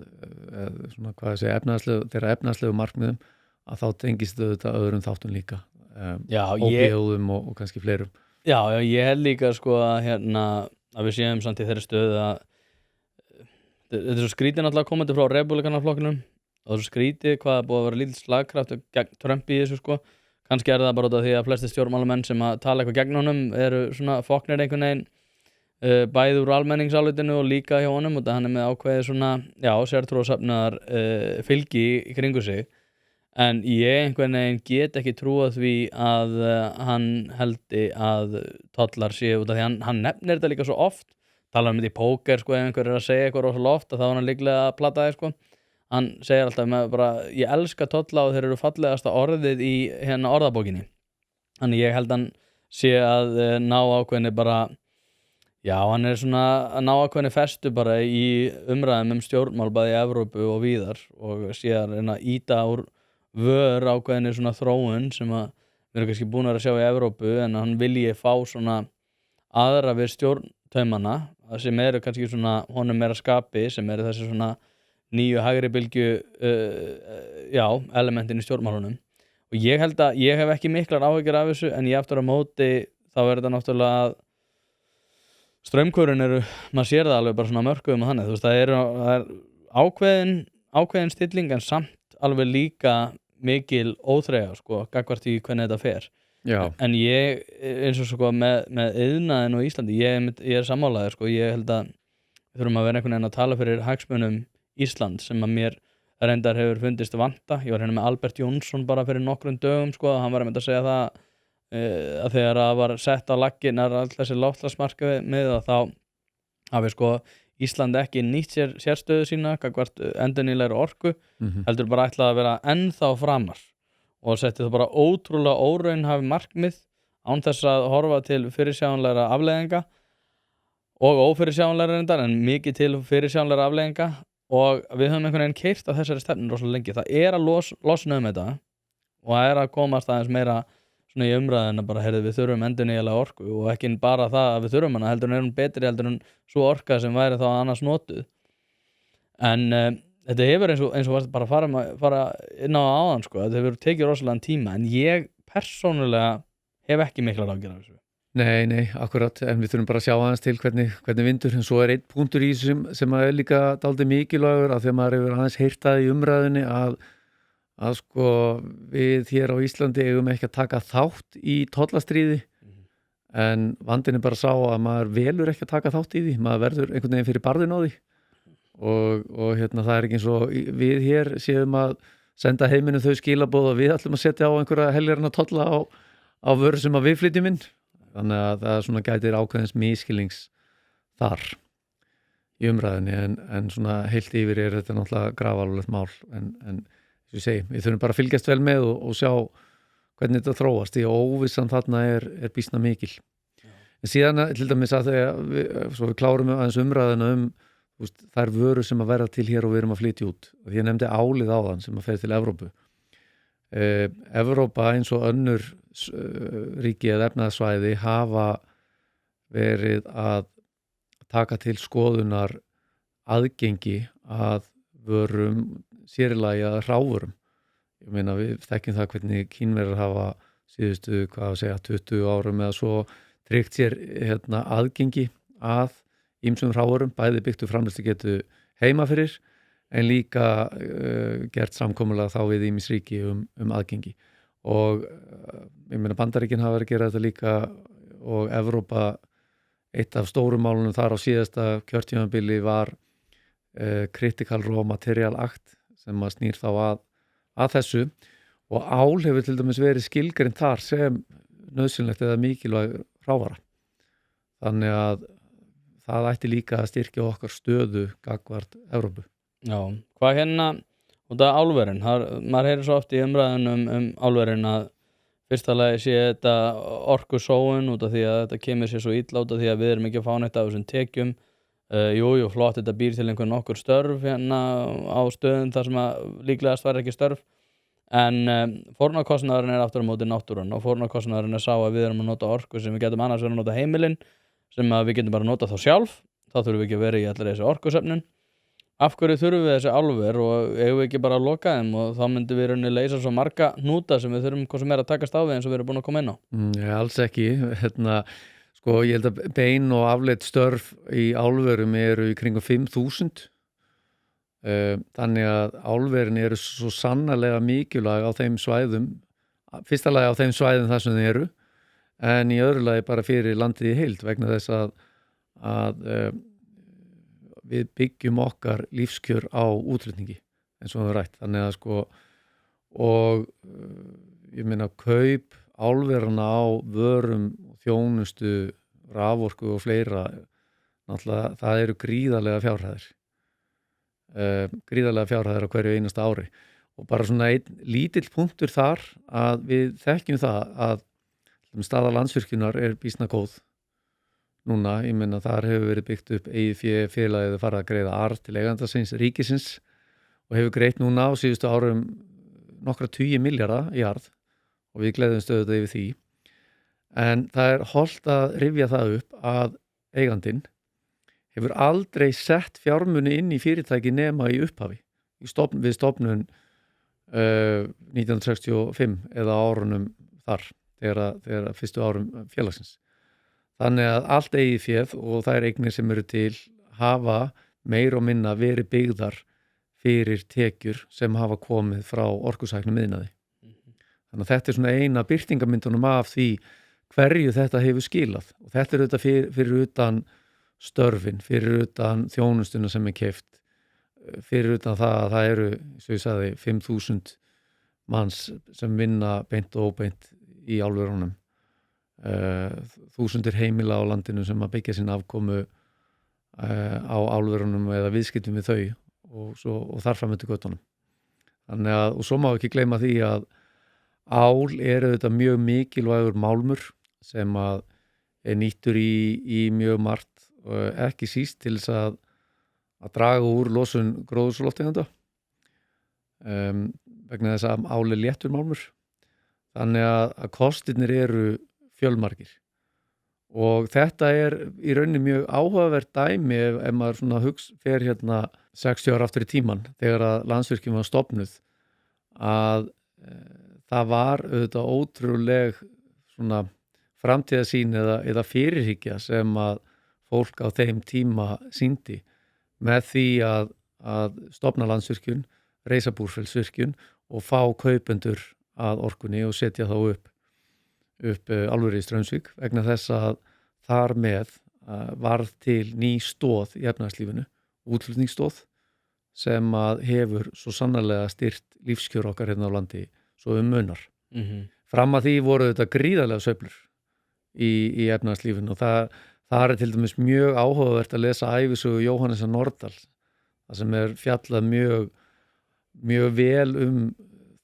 svona hvað ég segi þeirra efnahagslegu markmiðum að þá tengist þetta öðrum þáttum líka ópíóðum og kannski fleirum. Já, ég held líka sko að að við séum samt í þeirri stöðu að þetta er svo skrítið náttúrulega komandi frá Repúblikanaflokknum og það er svo skrítið hvað er búið að vera lítill slagkraft gegn Trump í þessu sko. Kannski er það bara út af því að flesti stjórnmálamenn sem að tala eitthvað gegn honum eru svona foknir einhvern veginn bæði úr almenningsálitinu og líka hjá honum og hann er með ákveðið svona, sértrúarsafnaðar fylgi í kringu sig en ég einhvern veginn get ekki trúað því að hann heldi að tollar séu út af því hann nefnir þetta líka svo oft tala þetta í póker sko ef einhver er að segja eitthvað rosalega oft að þá er hann líklega að plata það sko hann segir alltaf með bara ég elska tolla og þeir eru fallegasta orðið í orðabókinni þannig ég held hann sé að ná ákveðinni bara hann er svona að ná ákveðinni festu bara í umræðum stjórnmál bæði í Evrópu og víðar og sé að reyna að ýta úr vör ákveðinni svona þróun sem að við erum kannski búin að sjá í Evrópu en hann vilji fá svona aðra við stjórntaumana sem eru kannski svona honum meira skapi sem eru þessi svona nýju hægri bylgju elementin í stjórnmálunum og ég held að ég hef ekki miklar áhyggjur af þessu en ég aftur á móti þá er þetta náttúrulega að straumkurinn maður sér það alveg bara svona mörkuðum og þannig, þú veist, það er ákveðin stilling en samt alveg líka mikil óþreyja sko, gagnvart í hvernig þetta fer en ég, eins og sko með iðnaðinn og Íslandi, ég er sammálaður sko, ég held að við þurfum að vera einhvern veginn að tala fyrir hagsmunum Ísland sem að mér reyndar hefur fundist vanta, ég var með Albert Jónsson bara fyrir nokkrum dögum sko, hann var að segja það að þegar það var sett á laggirnar all þessi loftslagsmarkmið og þá hafi sko Ísland ekki nýtt sérstöðu sína gagnvart endurnýjanlegri orku heldur bara ætlað að vera ennþá framar og setti það bara ótrúlega óraunhæf markmið án þess að horfa til fyrirsjáanlegra afleiðinga og ófyrirsjáanlegra reyndar en mikið til fyrirsjáanlegra afleiðinga og við höfum einhvern veginn keyrt á þessari stefnu rosalega lengi. Það er að losna þetta og það er að komast aðeins meira svona í umræðina bara við þurfum endurnýjanlega orku og ekki bara það að við þurfum hana heldur en betri heldur en svo orka sem væri þá annars notuð en þetta hefur eins og bara fara inn á áðan sko, þetta hefur tekið rosalega tíma en ég persónulega hef ekki miklar áhyggjur af þessu. Nei, akkurat, en við þurfum bara að sjá aðeins til hvernig vindur, en svo er einn punktur í sem er líka dálítið mikilvægur að því að maður hefur aðeins heyrt það í umræðunni að sko við hér á Íslandi eigum ekki að taka þátt í tollastríði en vandinn er bara sá að maður velur ekki að taka þátt í því, maður verður einhvern veginn fyrir barðin á því og það er ekki eins og við hér séum að senda heiminu þau skilaboð og við ætlum að setja á einhverja helgarna tolla á vöru sem að við flytjum inn. Þannig að það svona gætir ákveðins miskilnings þar í umræðinni en svona heilt yfir er þetta náttúrulega grafalvarlegt mál en eins og ég segi, við þurfum bara að fylgjast vel með og sjá hvernig þetta þróast því að óvissan þarna er býsna mikil. En síðan til dæmis að svo við klárum aðeins umræðina þær vöru sem að verða til hér og við erum að flytja út og ég nefndi álið áðan sem að fer til Evrópu. Evrópa eins og önnur ríki eða efnaðarsvæði hafa verið að taka til skoðunar aðgengi að vörum sérilagi að hráfurum. Ég meina við þekkjum það hvernig Kínverjar hafa síðustu 20 árum eða svo tryggt sér aðgengi að ýmsum hráfurum, bæði byggtu framleiðslugetu heima fyrir en líka gert samkomulega þá við ýmis ríki aðgengi og ég meina Bandaríkin hafa verið að gera þetta líka og Evrópa eitt af stórum málunum þar á síðasta kjörtímabili var Critical Raw Material Act sem að snýr þá að þessu og ál hefur til dæmis verið skilgreint þar sem nauðsynlegt eða mikilvæg hrávara þannig að það ætti líka að styrkja okkar stöðu gagnvart Evrópu. Já, hvað út af álverin, maður heyrir svo oft í umræðunum álverin að fyrsta lagi sé þetta orkusóun út af því að þetta kemur sér svo illa út af því að við erum ekki að fá neitt af þessum tekjum jú, flott, þetta býr til einhvern nokkur störf á stöðum þar sem að líklegast var ekki störf en fórnarkostnaðurinn aftur á móti náttúran og fórnarkostnaðurinn sá að við erum að nota orku sem við getum annars verið að nota heimilin sem að við getum bara að nota þá sjálf þá þurfum við ekki að vera í allir þessi orkusöfnun af hverju þurfum við þessi álver og eigum við ekki bara að loka þeim og þá myndum við rauninni leysa svo marga hnúta sem við þurfum hvað sem að takast á við eins og við erum búin að koma inn á Alls ekki sko ég held að bein og afleidd störf í álverum eru í kringum 5.000 þannig að álverin eru svo sannarlega mikilvæg á þeim svæðum fyrsta lagi á þeim svæðum þar sem þeir eru en í öðru lagi bara fyrir landið í heild vegna þess að við byggjum okkar lífskjör á útflutningi eins og við rætt þannig að sko og ég meina kaup álverana á vörum þjónustu, raforku og fleira náttúrulega það eru gríðarlega fjárhæðir á hverju einasta ári og bara svona einn lítill punktur þar að við þekkjum það að staða Landsvirkjunar er býsna góð núna, ég meina þar hefur verið byggt upp eigið félagið farið að greiða arð til eiganda síns ríkisins og hefur greitt núna á síðustu árum nokkra 20 milljarða í arð og við gleðum stöðuð yfir því en það er hollt að rifja það upp að eigandinn hefur aldrei sett fjármuni inn í fyrirtæki nema í upphafi við stofnun 1965 eða árunum þar þegar fyrstu árum félagsins þannig að allt eigið féð og þær eignir sem eru til hafa meir og minna verið byggðar fyrir tekjur sem hafa komið frá orkusæknum iðnaði. Þannig að þetta er svona eina birtingamyndunum af því hverju þetta hefur skilað og þetta er auðvitað fyrir utan störfin, fyrir utan þjónustuna sem er keypt, fyrir utan það að það eru, eins og ég sagði, 5.000 manns sem vinna beint og óbeint í álverunum. Þúsundir heimila á landinu sem að byggja sín afkomu á álverunum eða viðskiptum við þau og þar fram eftir göttunum. Þannig að, og svo má ekki gleyma því að ál er auðvitað mjög mikilvægur málmur sem að er nýttur í mjög margt og ekki síst til þess að draga úr losun gróðurhúsalofttegunda vegna þess að ál er léttur málmur. Þannig að kostirnir eru fjölmargir og þetta er í rauninni mjög áhugavert dæmi ef maður svona fer hérna 60 ára aftur í tíman þegar að Landsvirkjun var stofnuð að það var auðvitað ótrúleg svona framtíðarsýn eða fyrirhyggja sem að fólk á þeim tíma sýndi með því að stofna Landsvirkjun, reisa Búrfellsvirkjun og fá kaupendur að orkunni og setja þá upp álverið í Straumsvík vegna þess að þar með varð til ný stoð í efnahagslífinu, útflutningsstoð sem að hefur svo sannarlega styrt lífskjör okkar hérna á landi svo munar. Fram að því voru þetta gríðarlega sveiflur í efnahagslífinu og það er til dæmis mjög áhugavert að lesa ævisögu Jóhannesar Nordal það sem er fjallað mjög vel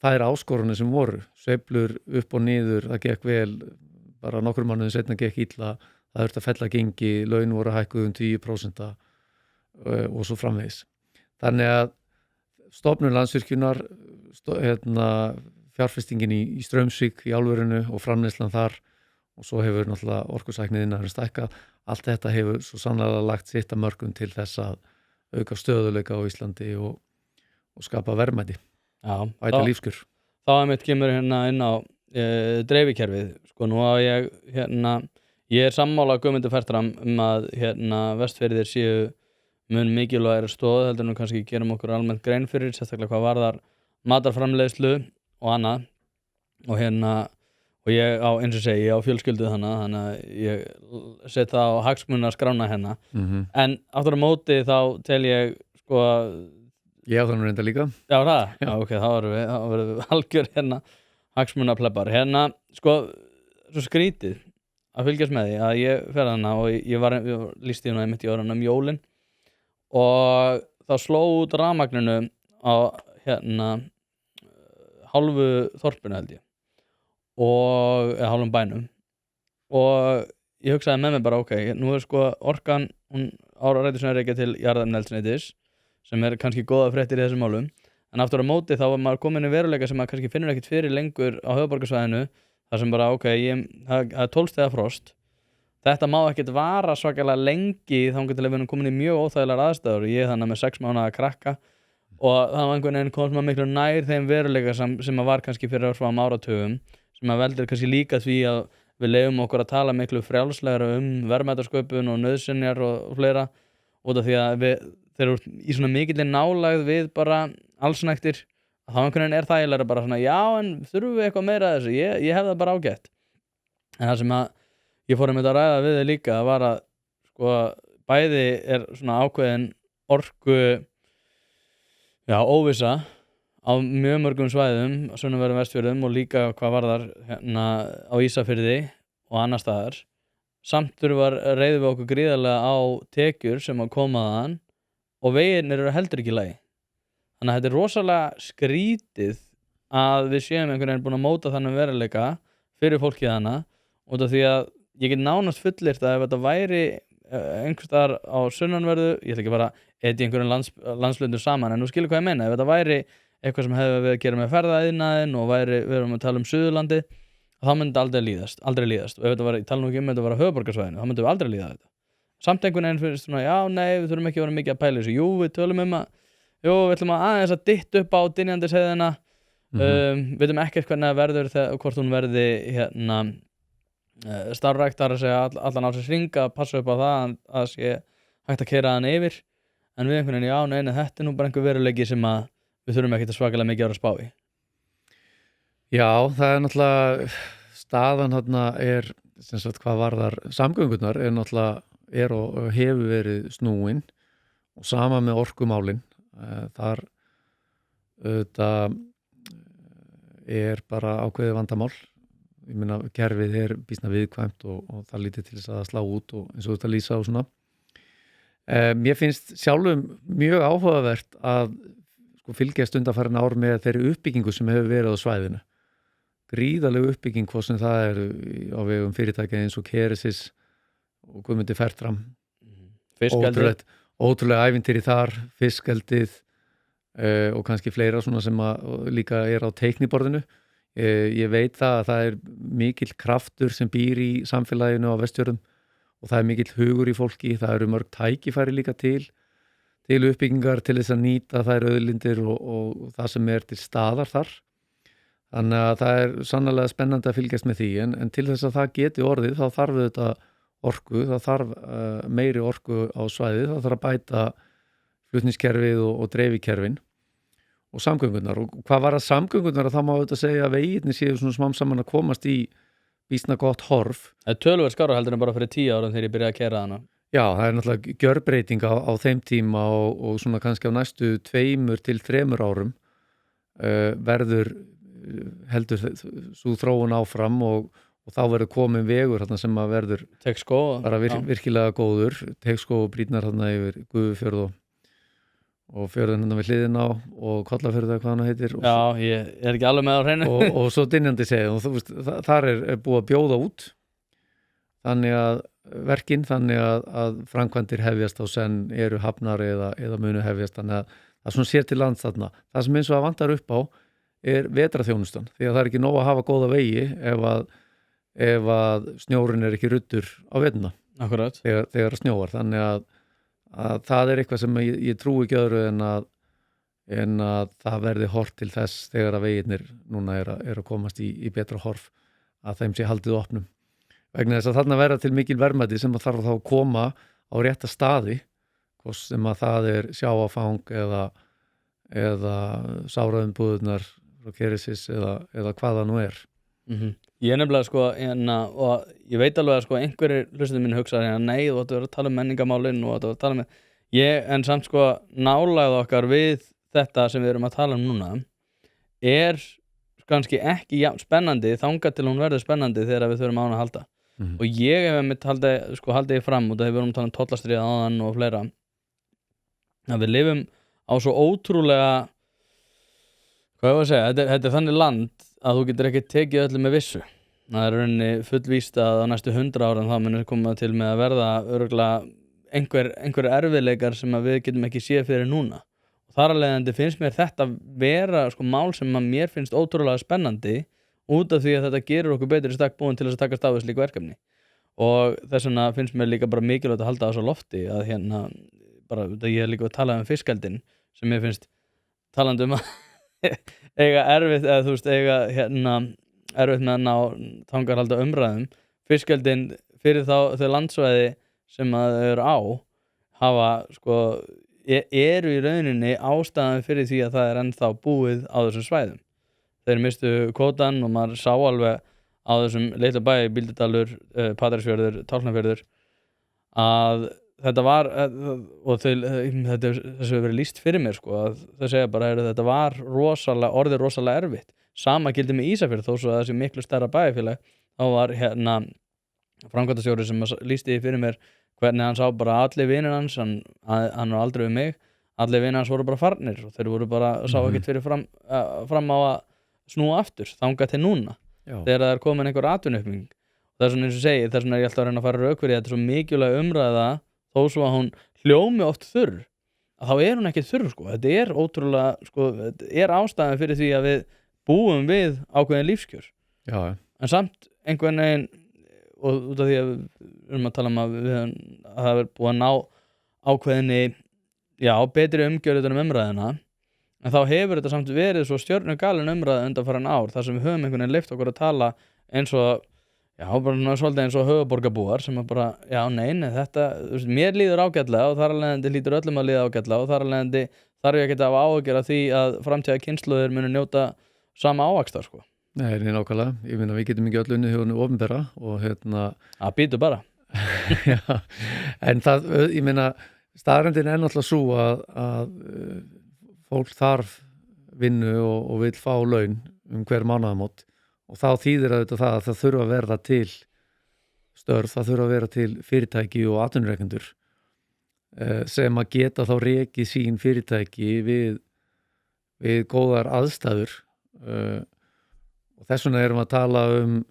þær áskorunir sem voru, sveiflur upp og niður, það gekk vel, bara nokkrum mánuðum seinna gekk illa, það þurfti að fella gengi, laun voru hækkuð 10% og svo framvegis. Þannig að stofnun Landsvirkjunar, fjárfestingin í Straumsvík, í álverinu og framleiðslan þar og svo hefur náttúrulega orkusækniðinnar stækkað, allt þetta hefur svo sannlega lagt sitt að mörkum til þess að auka stöðuleika á Íslandi og skapa verðmæti. Bæta lífskjör. Þá einmitt kemur hérna inn á dreifikerfið. Sko nú á ég er sammála Guðmundi Fertram að Vestfirðir séu mun mikilvægari stoð heldur en kannski gerum okkur almennt grein fyrir, sérstaklega hvað varðar matarframleiðslu og annað og og ég á, eins og segi, ég á fjölskyldu þannig að ég set það á hagsmunaskrána hérna en aftur á móti þá tel ég sko Ég á þannig reynda líka. Já, það? Já, ok, þá verðum við algjör hagsmunaplebar. Sko, svo skrítið að fylgjast með því að ég fer þarna og ég lýsti hérna mitt í orðanum jólin og þá sló út rafmagninu á hálfu þorpinu held ég eða hálfum bænum og ég hugsaði með mig bara ok, nú er sko orkan hún árættur sem er ekki til jarðefnaeldsneytis sem er kannski góða fréttir í þessum málum en aftur á móti þá var maður komin í veruleika sem maður kannski finnur ekkert fyrir lengur á höfuðborgarsvæðinu þar sem bara það er 12 stiga frost þetta má ekkert vara svakalega lengi þangað til að við erum komin í mjög óþægilegar aðstæður ég þannig með 6 mánaða krakka og það var einhvern veginn komst maður miklu nær þeim veruleika sem að var kannski fyrir örfáum áratugum sem að veldur kannski líka því að við leyfum okkur að tala miklu frjálslegra verðmætasköpun og nauðsynjar og fleira út af því að þeir eru í svona mikilli nálægð við bara allsnægtir að þá einhvern veginn þægilega bara svona já en þurfum við eitthvað meira að þessu ég hef það bara ágætt en það sem að ég fór að ræða við þig líka var að sko bæði svona ákveðin orku óvissa á mjög mörgum svæðum á sunnanverðum Vestfjörðum og líka hvað varðar hérna á Ísafirði og annar staðar samt reiðum við okkur gríðarlega á tekjur sem að koma þaðan og veginir eru heldur ekki í lagi þannig að þetta er rosalega skrítið að við séum einhvern veginn búin að móta þannig veruleika fyrir fólkið hana út af því að ég get nánast fullyrt að ef þetta væri einhvers staðar á sunnanverðu ég ætla ekki bara í einhverjum landslundum saman en nú skilur hvað ég meina ef þetta væri eitthvað sem hefði við að gera með ferðaiðnaðinn og við erum að tala um Suðurlandi þá myndi aldrei líðast og ef þetta var, ég tala nú ekki þetta var á höfuðborgarsvæðinu þá myndum við aldrei líða þetta samt einhvern veginn fyrir svona, já, nei, við þurfum ekki að vera mikið að pæla þessu við tölum við ætlum að aðeins að dytta upp á Dynjandisheiðina við veitum ekkert hvernig það verður hvort hún verði hérna starfræktar að segja allan á sér hringa passa upp á það að sé hægt að keyra hann yfir en við einhvern veginn, já, nei, þetta nú bara einhver veruleiki sem að við þurfum ekki að svakalega mikið að spá í. Já, það náttúrulega staðan þarna sem sagt hvað varðar samgöngurnar náttúrulega og hefur verið snúin og sama með orkumálin þar auðvitað bara ákveðið vandamál ég meina kerfið býsna viðkvæmt og það lítið til þess að slá út og eins og þetta lýsa og svona mér finnst sjálfum mjög áhugavert að fylgjast undanfarin ár með þeirri uppbyggingu sem hefur verið á svæðinu gríðarleg uppbygging hvað sem það á vegum fyrirtækja eins og Keresis og Guðmundi Fertram ótrúlega ævintýri þar fiskeldið og kannski fleira svona sem líka á teikniborðinu ég veit að það mikill kraftur sem býr í samfélaginu á Vestfjörðum og það mikill hugur í fólki það eru mörg tækifæri líka til uppbyggingar til þess að nýta þær auðlindir og það sem til staðar þar þannig að það sannarlega spennandi að fylgjast með því en til þess að það geti orðið þá þarf þetta orku það þarf meiri orku á svæðið það þarf að bæta flutningskerfið og dreifikerfin og samgöngunar og hvað var að samgöngunar þá má þetta segja að veginni séu svona smám saman að komast í býsna gott horf Það töluvert skárra heldur en bara fyrir 10 ára þegar ég byrjaði að keyra hana Já, það náttúrulega gjörbreyting á þeim tíma og svona kannski á næstu 2 til 3 árum verður heldur svo þróun áfram og þá verður komin vegur þarna sem að verður bara virkilega góður Teigsskóg og brýtnar þarna yfir Gufufjörð og fjörðin hérna við hliðina og Kollafjörð hvað hann heitir Já, ég ekki alveg með á hreinu og svo Dynjandisheiði og þú veist, þar búið að bjóða út þannig að framkvæmdir hefjast á senn eru hafnar eða munu hefjast þannig að það svona sér til lands þarna það sem eins og að vantar upp á vetrarþjónustan því að það ekki nóg að hafa góða vegi ef að snjórinn ekki ruddur á veturna þegar snjóar þannig að það eitthvað sem ég trúi ekki öðru en að það verði horft til þess þegar að veginir núna að komast í betra horf að þeim sé haldið opnum vegna þess að þarna verða til mikil verðmæti sem að þarf þá að koma á rétta staði hvort sem að það sjávarfang eða sáraðumbúðurnar frá Keresis eða hvað það nú Ég nefnilega og ég veit alveg að einhverjir hlustum minni hugsa nei, þú ættu að vera að tala um menningamálin og þú ættu að tala með en samt nálægð okkar við þetta sem við erum að tala um núna kannski ekki spennandi þangað til hún verður spennandi þegar við þurfum á hana að halda og ég hef mitt haldið fram og það hefur verið að tala um tollastríð áðan og fleira að við lifum á svo ótrúlega hvað ég var að segja, þetta þannig land að þú getur ekki tekið öllu með vissu það rauninni fullvíst að á næstu 100 árum þá munir koma til með að verða örugglega einhver erfiðleikar sem að við getum ekki séð fyrir núna og þar að leiðandi finnst mér þetta vera sko mál sem að mér finnst ótrúlega spennandi út af því að þetta gerur okkur betur í stakk búin til þess að takast á við slík verkefni og þess vegna finnst mér líka bara mikilvægt að halda þessu á lofti að hérna bara, ég líka að tala fiskeldin sem mér finnst talandi að eiga erfitt eða þú veist, eiga hérna erfitt með að ná tangarhalda umræðum fiskeldin fyrir þau landsvæði sem að þau eru á hafa sko eru í rauninni ástæðan fyrir því að það ennþá búið á þessum svæðum þeir mistu kvótan og maður sá alveg á þessum litla bæi Bíldudalur, Patreksfjörður, Tálknafjörður að þetta var og þessu hefur verið lýst fyrir mér sko að þau segja bara að þetta var rosalega erfitt sama gildi með Ísafjörð þó svo að þessi miklu stærra bæjarfélag þá var hérna framkvæmdastjóri sem lýsti fyrir mér hvernig hann sá bara allir vinir hans hann var aldrei við mig allir vinir hans voru bara farnir og þeir voru bara sá ekkert fyrir fram á að snúa aftur þangað til núna þegar það komin einhver atvinnuaukning það svona eins og segi þess vegna ég alltaf að reyna að fara rauk fyrir þetta er svo mikilvæg umræða þó svo að hún hljómi oft þurr að þá hún ekki þurr sko þetta ótrúlega sko þetta ástæðan fyrir því að við búum við ákveðin lífskjör en samt einhvern veginn og út af því að við erum að tala að það búið að ná ákveðinni betri umgjörð um umræðina en þá hefur þetta samt verið svo stjörnugalin umræða undanfarin ár þar sem við höfum einhvern veginn leyft okkur að tala eins og bara svolítið eins og höfuðborgarbúar sem að bara, þetta mér líður ágætlega og þar af leiðandi lítur öllum að líða ágætlega og þar af leiðandi þarf ég ekki að hafa áhyggjur af því að framtíða kynslóðir munu njóta sama ávaxtar sko. Nei, nákvæmlega, ég meina við getum ekki öll unnið hjá opinbera og að býtu bara en það, ég meina staðreyndin náttúrulega svo að fólk þarf vinnu og vill fá laun hver mánaðamót og þá þýðir það að það þurfa að verða til störf, það þurfa að vera til fyrirtæki og atvinnurekendur sem að geta þá rekið sín fyrirtæki við góðar aðstæður og þess vegna erum við að tala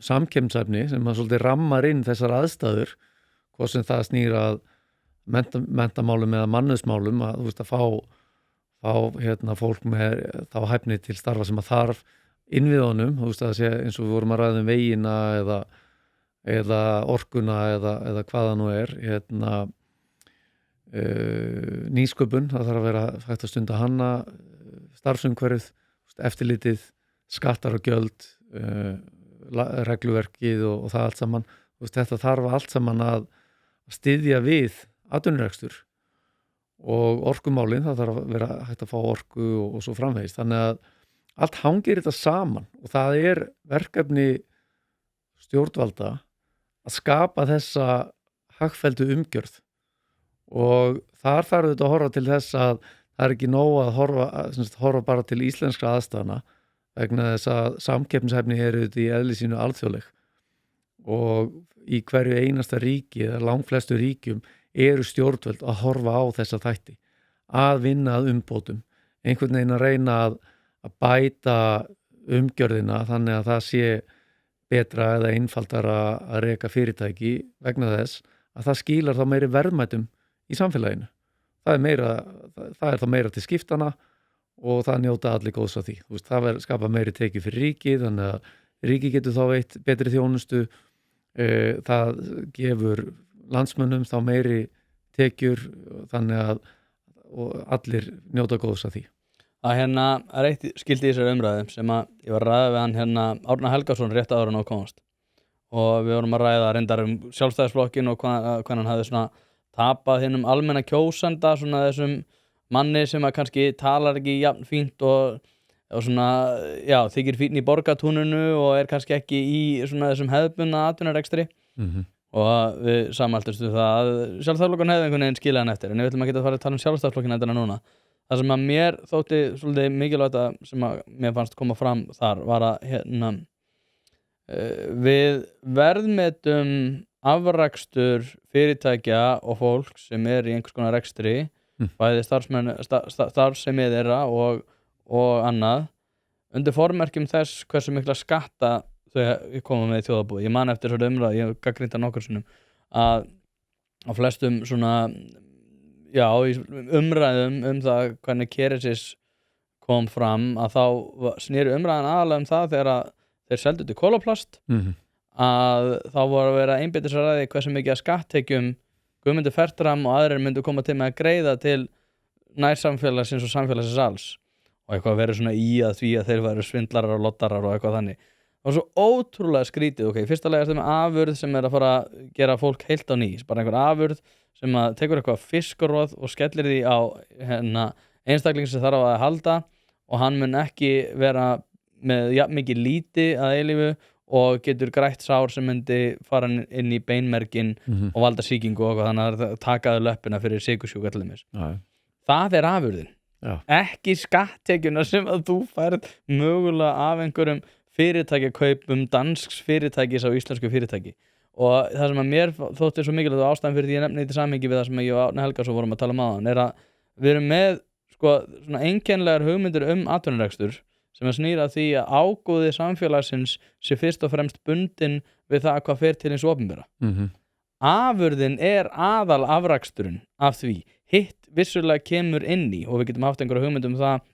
samkeppnishæfni sem að svolítið rammar inn þessar aðstæður hvað sem það snýr að menntamálum eða mannauðsmálum að þú veist að fá fólk með þá hæfni til starfa sem að þarf innviðunum, þú veist að sé eins og við vorum að ræða vegina eða orkuna eða hvaða nú nýsköpun, það þarf að vera hægt að stunda hanna starfsumhverfið, eftirlitið skattar og gjöld regluverkið og það allt saman, þú veist þetta þarf allt saman að styðja við atvinnurekstur og orkumálin, það þarf að vera hægt að fá orku og svo framvegis, þannig að allt hangir þetta saman og það verkefni stjórnvalda að skapa þessa hagfelldu umgjörð og þar þarf þetta að horfa til þess að það ekki nóg að horfa bara til íslenskra aðstæðna vegna þess að samkeppnishæfni þetta í eðli sínu alþjóðleg og í hverju einasta ríki eða langflestu ríkjum eru stjórnvöld að horfa á þessa þætti að vinna að umbótum einhvern veginn að reyna að bæta umgjörðina þannig að það sé betra eða einfaldara að reka fyrirtæki vegna þess að það skilar þá meiri verðmætum í samfélaginu. Það er þá meira til skiptana og það njóta allir góðs af því. Þú veist, það skapa meiri tekjur fyrir ríkið þannig að ríkið getur þá veitt betri þjónustu, það gefur landsmönnum þá meiri tekjur þannig að allir njóta góðs af því. Það eitt skildi í þessari umræðu sem að ég var að ræða við hann Árna Helgason rétt áður en á komast og við vorum að ræða reyndar sjálfstæðisflokkin og hvernig hann hafði svona tapað hinnum almenna kjósanda svona þessum manni sem að kannski talar ekki jafn fínt og svona, þykir fínn í borgatúninu og kannski ekki í svona þessum hefðbundna atvinnurekstri og við sammæltumst það að sjálfstæðisflokkurinn hefði einhvern veginn skilað hann eftir en við ætlum að geta að fara að tala sjálfstæðisflokkinn þetta núna. Það sem að mér þótti svolítið mikilvægt sem að mér fannst koma fram þar var að við verðmetum afrakstur fyrirtækja og fólk sem í einhvers konar rekstri bæði starfsemi þeirra og annað undir formerkjum þess hversu mikla skatta þau koma með í þjóðarbúið. Ég man eftir svona umræðu, ég hef gagnrýnt það nokkur sinnum að á flestum svona já, í umræðum það hvernig Kerecis kom fram að þá sneri umræðan aðalega það þegar að þeir seldu til Koloplast að þá voru að vera einbeita sér að því hversu mikið að skatttekjum Guðmundur Fertram og aðrir myndu koma til með að greiða til nærsamfélagsins og samfélagsins alls og eitthvað verið svona í að því að þeir væru svindlarar og lottarar og eitthvað þannig. Það var svo ótrúlega skrítið, ok, fyrsta lega er þetta með afurð sem er að fara að gera fólk heilt á ný, bara einhver afurð sem að tekur eitthvað fiskaróð og skellir því á einstakling sem þarf að halda og hann mun ekki vera með jafn mikið líti að eilífu og getur grætt sár sem myndi fara inn í beinmergin og valda sýkingu og þannig að takaðu löppina fyrir sykursjúk allir. Það er afurðin. Já. Ekki skatttekjuna sem að þú færð mögulega af einhverjum fyrirtækjakaupum dansks fyrirtækis á íslensku fyrirtæki og það sem að mér þótti svo mikilvægt og ástæðan fyrir því ég nefni þetta samhengi við það sem ég og Árni Helgason vorum að tala um áðan er að við erum með sko, svona einkennilegar hugmyndir atvinnurekstur sem að snýra því að ágóði samfélagsins sé fyrst og fremst bundin við það hvað fer til hins opinbera. Afurðin er aðal afraksturinn af því. Hitt vissulega kemur inn í og við getum haft einhverja hugmyndum það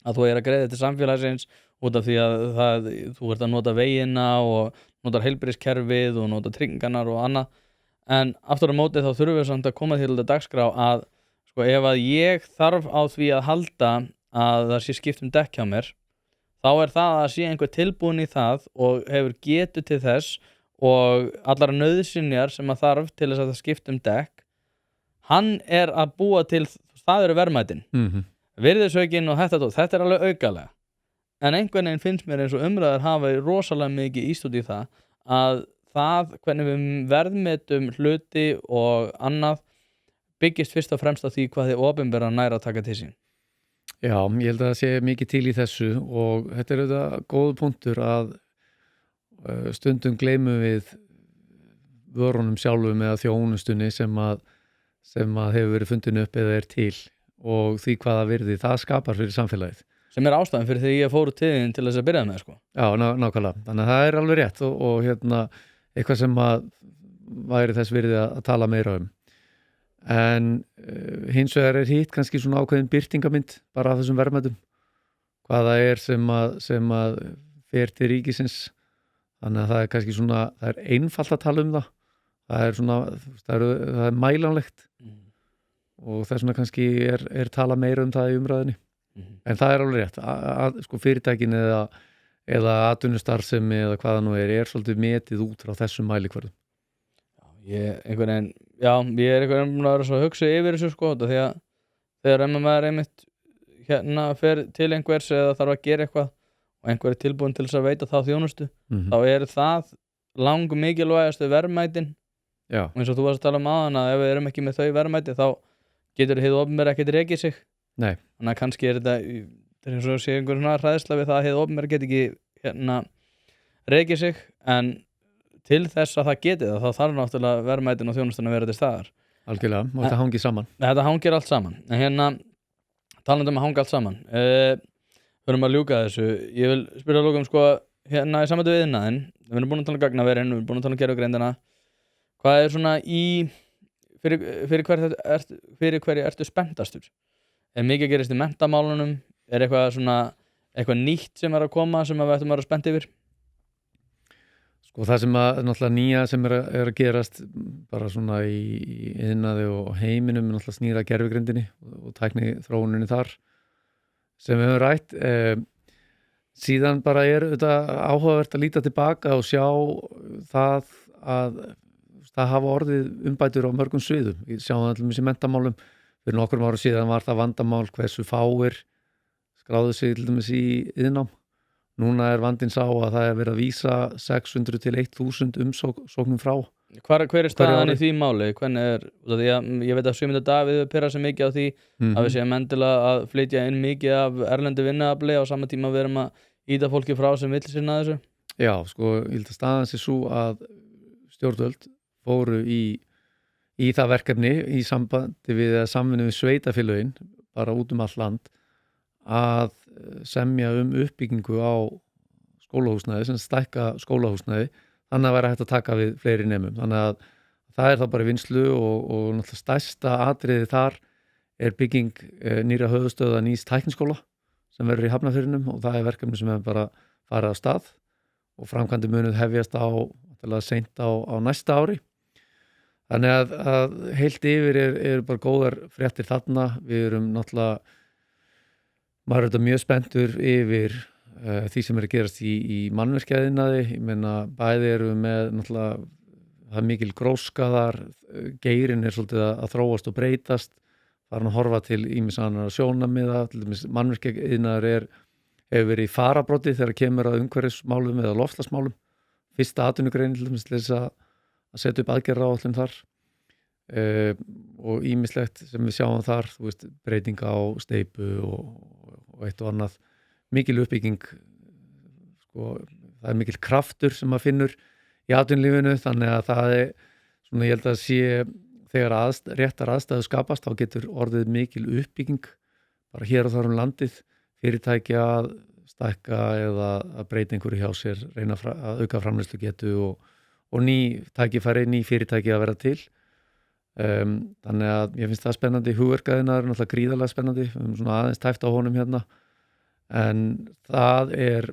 að þú er að greiða til samfélagsins út af því að þú ert að nota vegina og notar heilbrigðiskerfið og nota tryggingarnar og annað en aftur á móti þá þurfum við samt að koma til þetta dagskrá að sko ef að ég þarf á því að halda að það sé skipt dekk hjá mér þá er það að sé einhver tilbúin í það og hefur getu til þess og allar nauðsynjar sem að þarf til þess að það skipt dekk hann er að búa til það eru verðmætin virðisaukin og þetta er alveg aukalega en einhvern veginn finnst mér eins og umræður hafa rosalega mikið ístúd í það að það hvernig við verðmetum hluti og annað byggist fyrst og fremst á því hvað þið opinbera næra að taka til sín. Já, ég held að það sé mikið til í þessu og þetta er auðvitað góð punktur að stundum gleymum við vörunum sjálfum eða þjónustunni sem að hefur verið fundin upp eða er til og því hvaða virði það skapar fyrir samfélagið. Sem er ástæðan fyrir því ég fór úr tíðin til þess að byrja með sko. Já, nákvæmlega. Þannig að það er alveg rétt og eitthvað sem að væri þess virði að tala meira um. En hins vegar er hitt kannski svona ákveðin birtingamynd bara af þessum verðmætum. Hvað það er sem að fer til ríkisins. Þannig að það er kannski svona, það er einfalt að tala um það. Það er svona, það er mælanlegt. Og þess vegna kannski er tala meira um það í umræðinni. En það er alveg rétt að sko fyrirtækin eða atvinnustarfsemi eða hvaða nú er svolítið metið út frá þessum mælikvörðum. Ég er einhvern veginn að vera svo að hugsa yfir þessu sko því að þegar maður einmitt fer til einhvers eða þarf að gera eitthvað og einhver er tilbúin til þess að veita þá þjónustu þá er það langu mikilvægastu verðmætin og eins og þú varst að tala um áðan að ef við erum ekki með þau verðmæti þá getur hið opinbera ekkert rekið sig. Nei. Þannig að kannski er þetta eins og sé einhver svona hræðsla við það að hið opinbera get ekki rekið sig en til þess að það geti það þá þarf náttúrulega verðmætin og þjónustan að vera til staðar. Algjörlega, og þetta hangir saman. Þetta hangir allt saman. En talandi að hanga allt saman við erum að ljúka þessu. Ég vil spyrja að lókum sko í samvættu við iðnaðinn. Við erum búin að tala um gagnaverin, við erum búin að tala um gervigreindina. Hvað er svona fyrir hverju ertu spenntastur? Er mikið gerist í menntamálunum? Er eitthvað nýtt sem er að koma sem við ættum að vera spennt yfir? Sko það sem að náttúrulega nýja sem er að gerast bara svona í iðnaði og heiminum er náttúrulega snýra gervigreindinni og tækni þróuninni þar sem við höfum rætt. Síðan bara þetta áhugavert að líta tilbaka og sjá það að það hafa orðið umbætur á mörgum sviðum. Við sjáum það allir í menntamálum. Fyrir nokkrum árum síðan var það vandamál hversu fáir skráðu sig til dæmis í iðnnám. Núna er vandinn sá að það er verið að vísa 600 til 1000 umsóknum frá. Hver er staðan í því máli? Ég veit að Sigmundur Davíð pyrrar sig mikið á því að við séum endilega að flytja inn mikið af erlendu vinnuafli á sama tíma við erum að ýta fólki frá sem vill sinna þessu. Já, sko, ég held að staðan sé svo að stjórnvöld fóru í það verkefni í sambandi við samvinnu við sveitafélögin bara út um allt land að semja uppbyggingu á skólahúsnæði sem stækka skólahúsnæði þannig að vera hægt að taka við fleiri nemum þannig að það er þá bara vinslu og náttúrulega stærsta atriði þar er bygging nýra höfuðstöða nýs tækniskóla sem verður í Hafnarfirðinum og það er verkefni sem er bara farið af stað og framkvæmdi munuð hefjast seint á næsta ári. Þannig að heilt yfir er bara góðar fréttir þarna. Við erum náttúrulega, maður er þetta mjög spenntur yfir því sem er að gerast í mannvirkjaiðnaði. Ég meina, bæði erum við með náttúrulega, það er mikil gróskaðar, geirinn er svolítið að þróast og breytast, farin að horfa til ýmis annarra sjónarmiða, til dæmis mannvirkjaiðnaður hefur verið í fararbroddi þegar kemur að umhverfismálum eða loftslagsmálum. Fyrsta atvinnugrein til dæmis til þess að setja upp aðgerðaáætlun þar og ýmislegt sem við sjáum þar, þú veist, breyting á steypu og eitt og annað, mikil uppbygging, sko, það er mikil kraftur sem maður finnur í atvinnulífinu, þannig að það er svona, ég held að sé þegar réttar aðstæður skapast, þá getur orðið mikil uppbygging bara hér og þar landið, fyrirtæki að stækka eða að breyta einhverju hjá sér, reyna að auka framleiðslugetu og ný tækifæri, ný fyrirtæki að vera til. Þannig að ég finnst það spennandi. Hugverkaiðnaður er náttúrulega gríðarlega spennandi, við höfum svona aðeins tæft á honum hérna, en það er,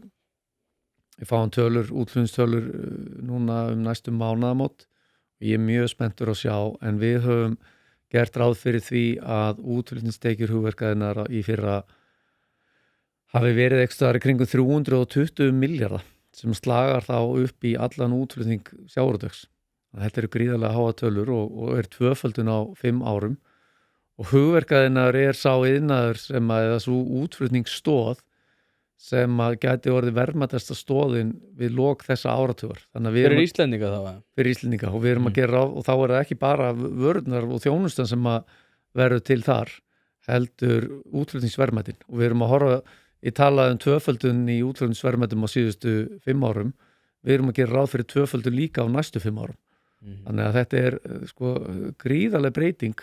við fáum útflutningstölur núna næstu mánaðamót og ég er mjög spenntur að sjá, en við höfum gert ráð fyrir því að útflutningstekjur hugverkaiðnaðar í fyrra hafi verið eitthvað kringum 320 milljarða sem slagar þá upp í allan útflutning sjávarútvegs. Þetta eru gríðarlega háa tölur og er tvöföldun á 5 árum og hugverkaiðnaður er sá iðnaður sem eða svo útflutningsstoð sem gæti orðið verðmætasta stoðin við lok þessa áratugar. Fyrir Íslendinga þá? Fyrir Íslendinga og við erum að gera og þá er það ekki bara vörurnar og þjónustan sem verður til þar, heldur útflutningsverðmætin og við erum að horfa. Ég talaði tvöföldun í útflutningsverðmætum á síðustu 5 árum. Við erum að gera ráð fyrir tvöföldun líka á næstu 5 árum. Þannig að þetta er sko gríðarleg breyting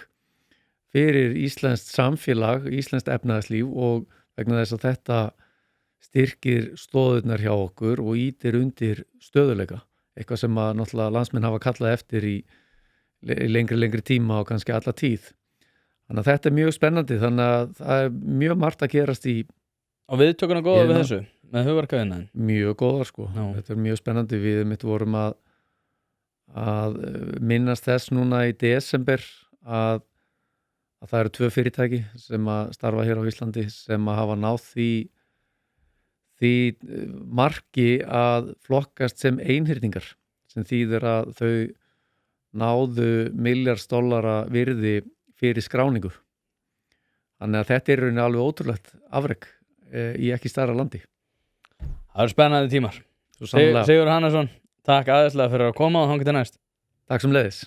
fyrir íslenskt samfélag, íslenskt efnahagslíf og vegna þess að þetta styrkir stoðurnar hjá okkur og ýtir undir stöðuleika. Eitthvað sem að náttúrulega landsmenn hafa kallað eftir í lengri tíma og kannski alla tíð. Þannig að þetta er mjög spennandi, þannig að það er mjög margt að gerast í. Og viðtökuna góða við þessu, með hugverkaiðnaðinn? Mjög góðar sko, þetta er mjög spennandi. Við mitt vorum að minnast þess núna í desember að það eru 2 fyrirtæki sem að starfa hér á Íslandi sem að hafa náð því marki að flokkast sem einhyrningar, sem þýðir að þau náðu $1,000,000,000 virði fyrir skráningu. Þannig að þetta er í rauninni alveg ótrúlegt afrek í ekki stærra landi. Það eru spennandi tímar. Sigurður Hannesson, takk aðeinslega fyrir að koma og þangað til næst. Takk sömuleiðis.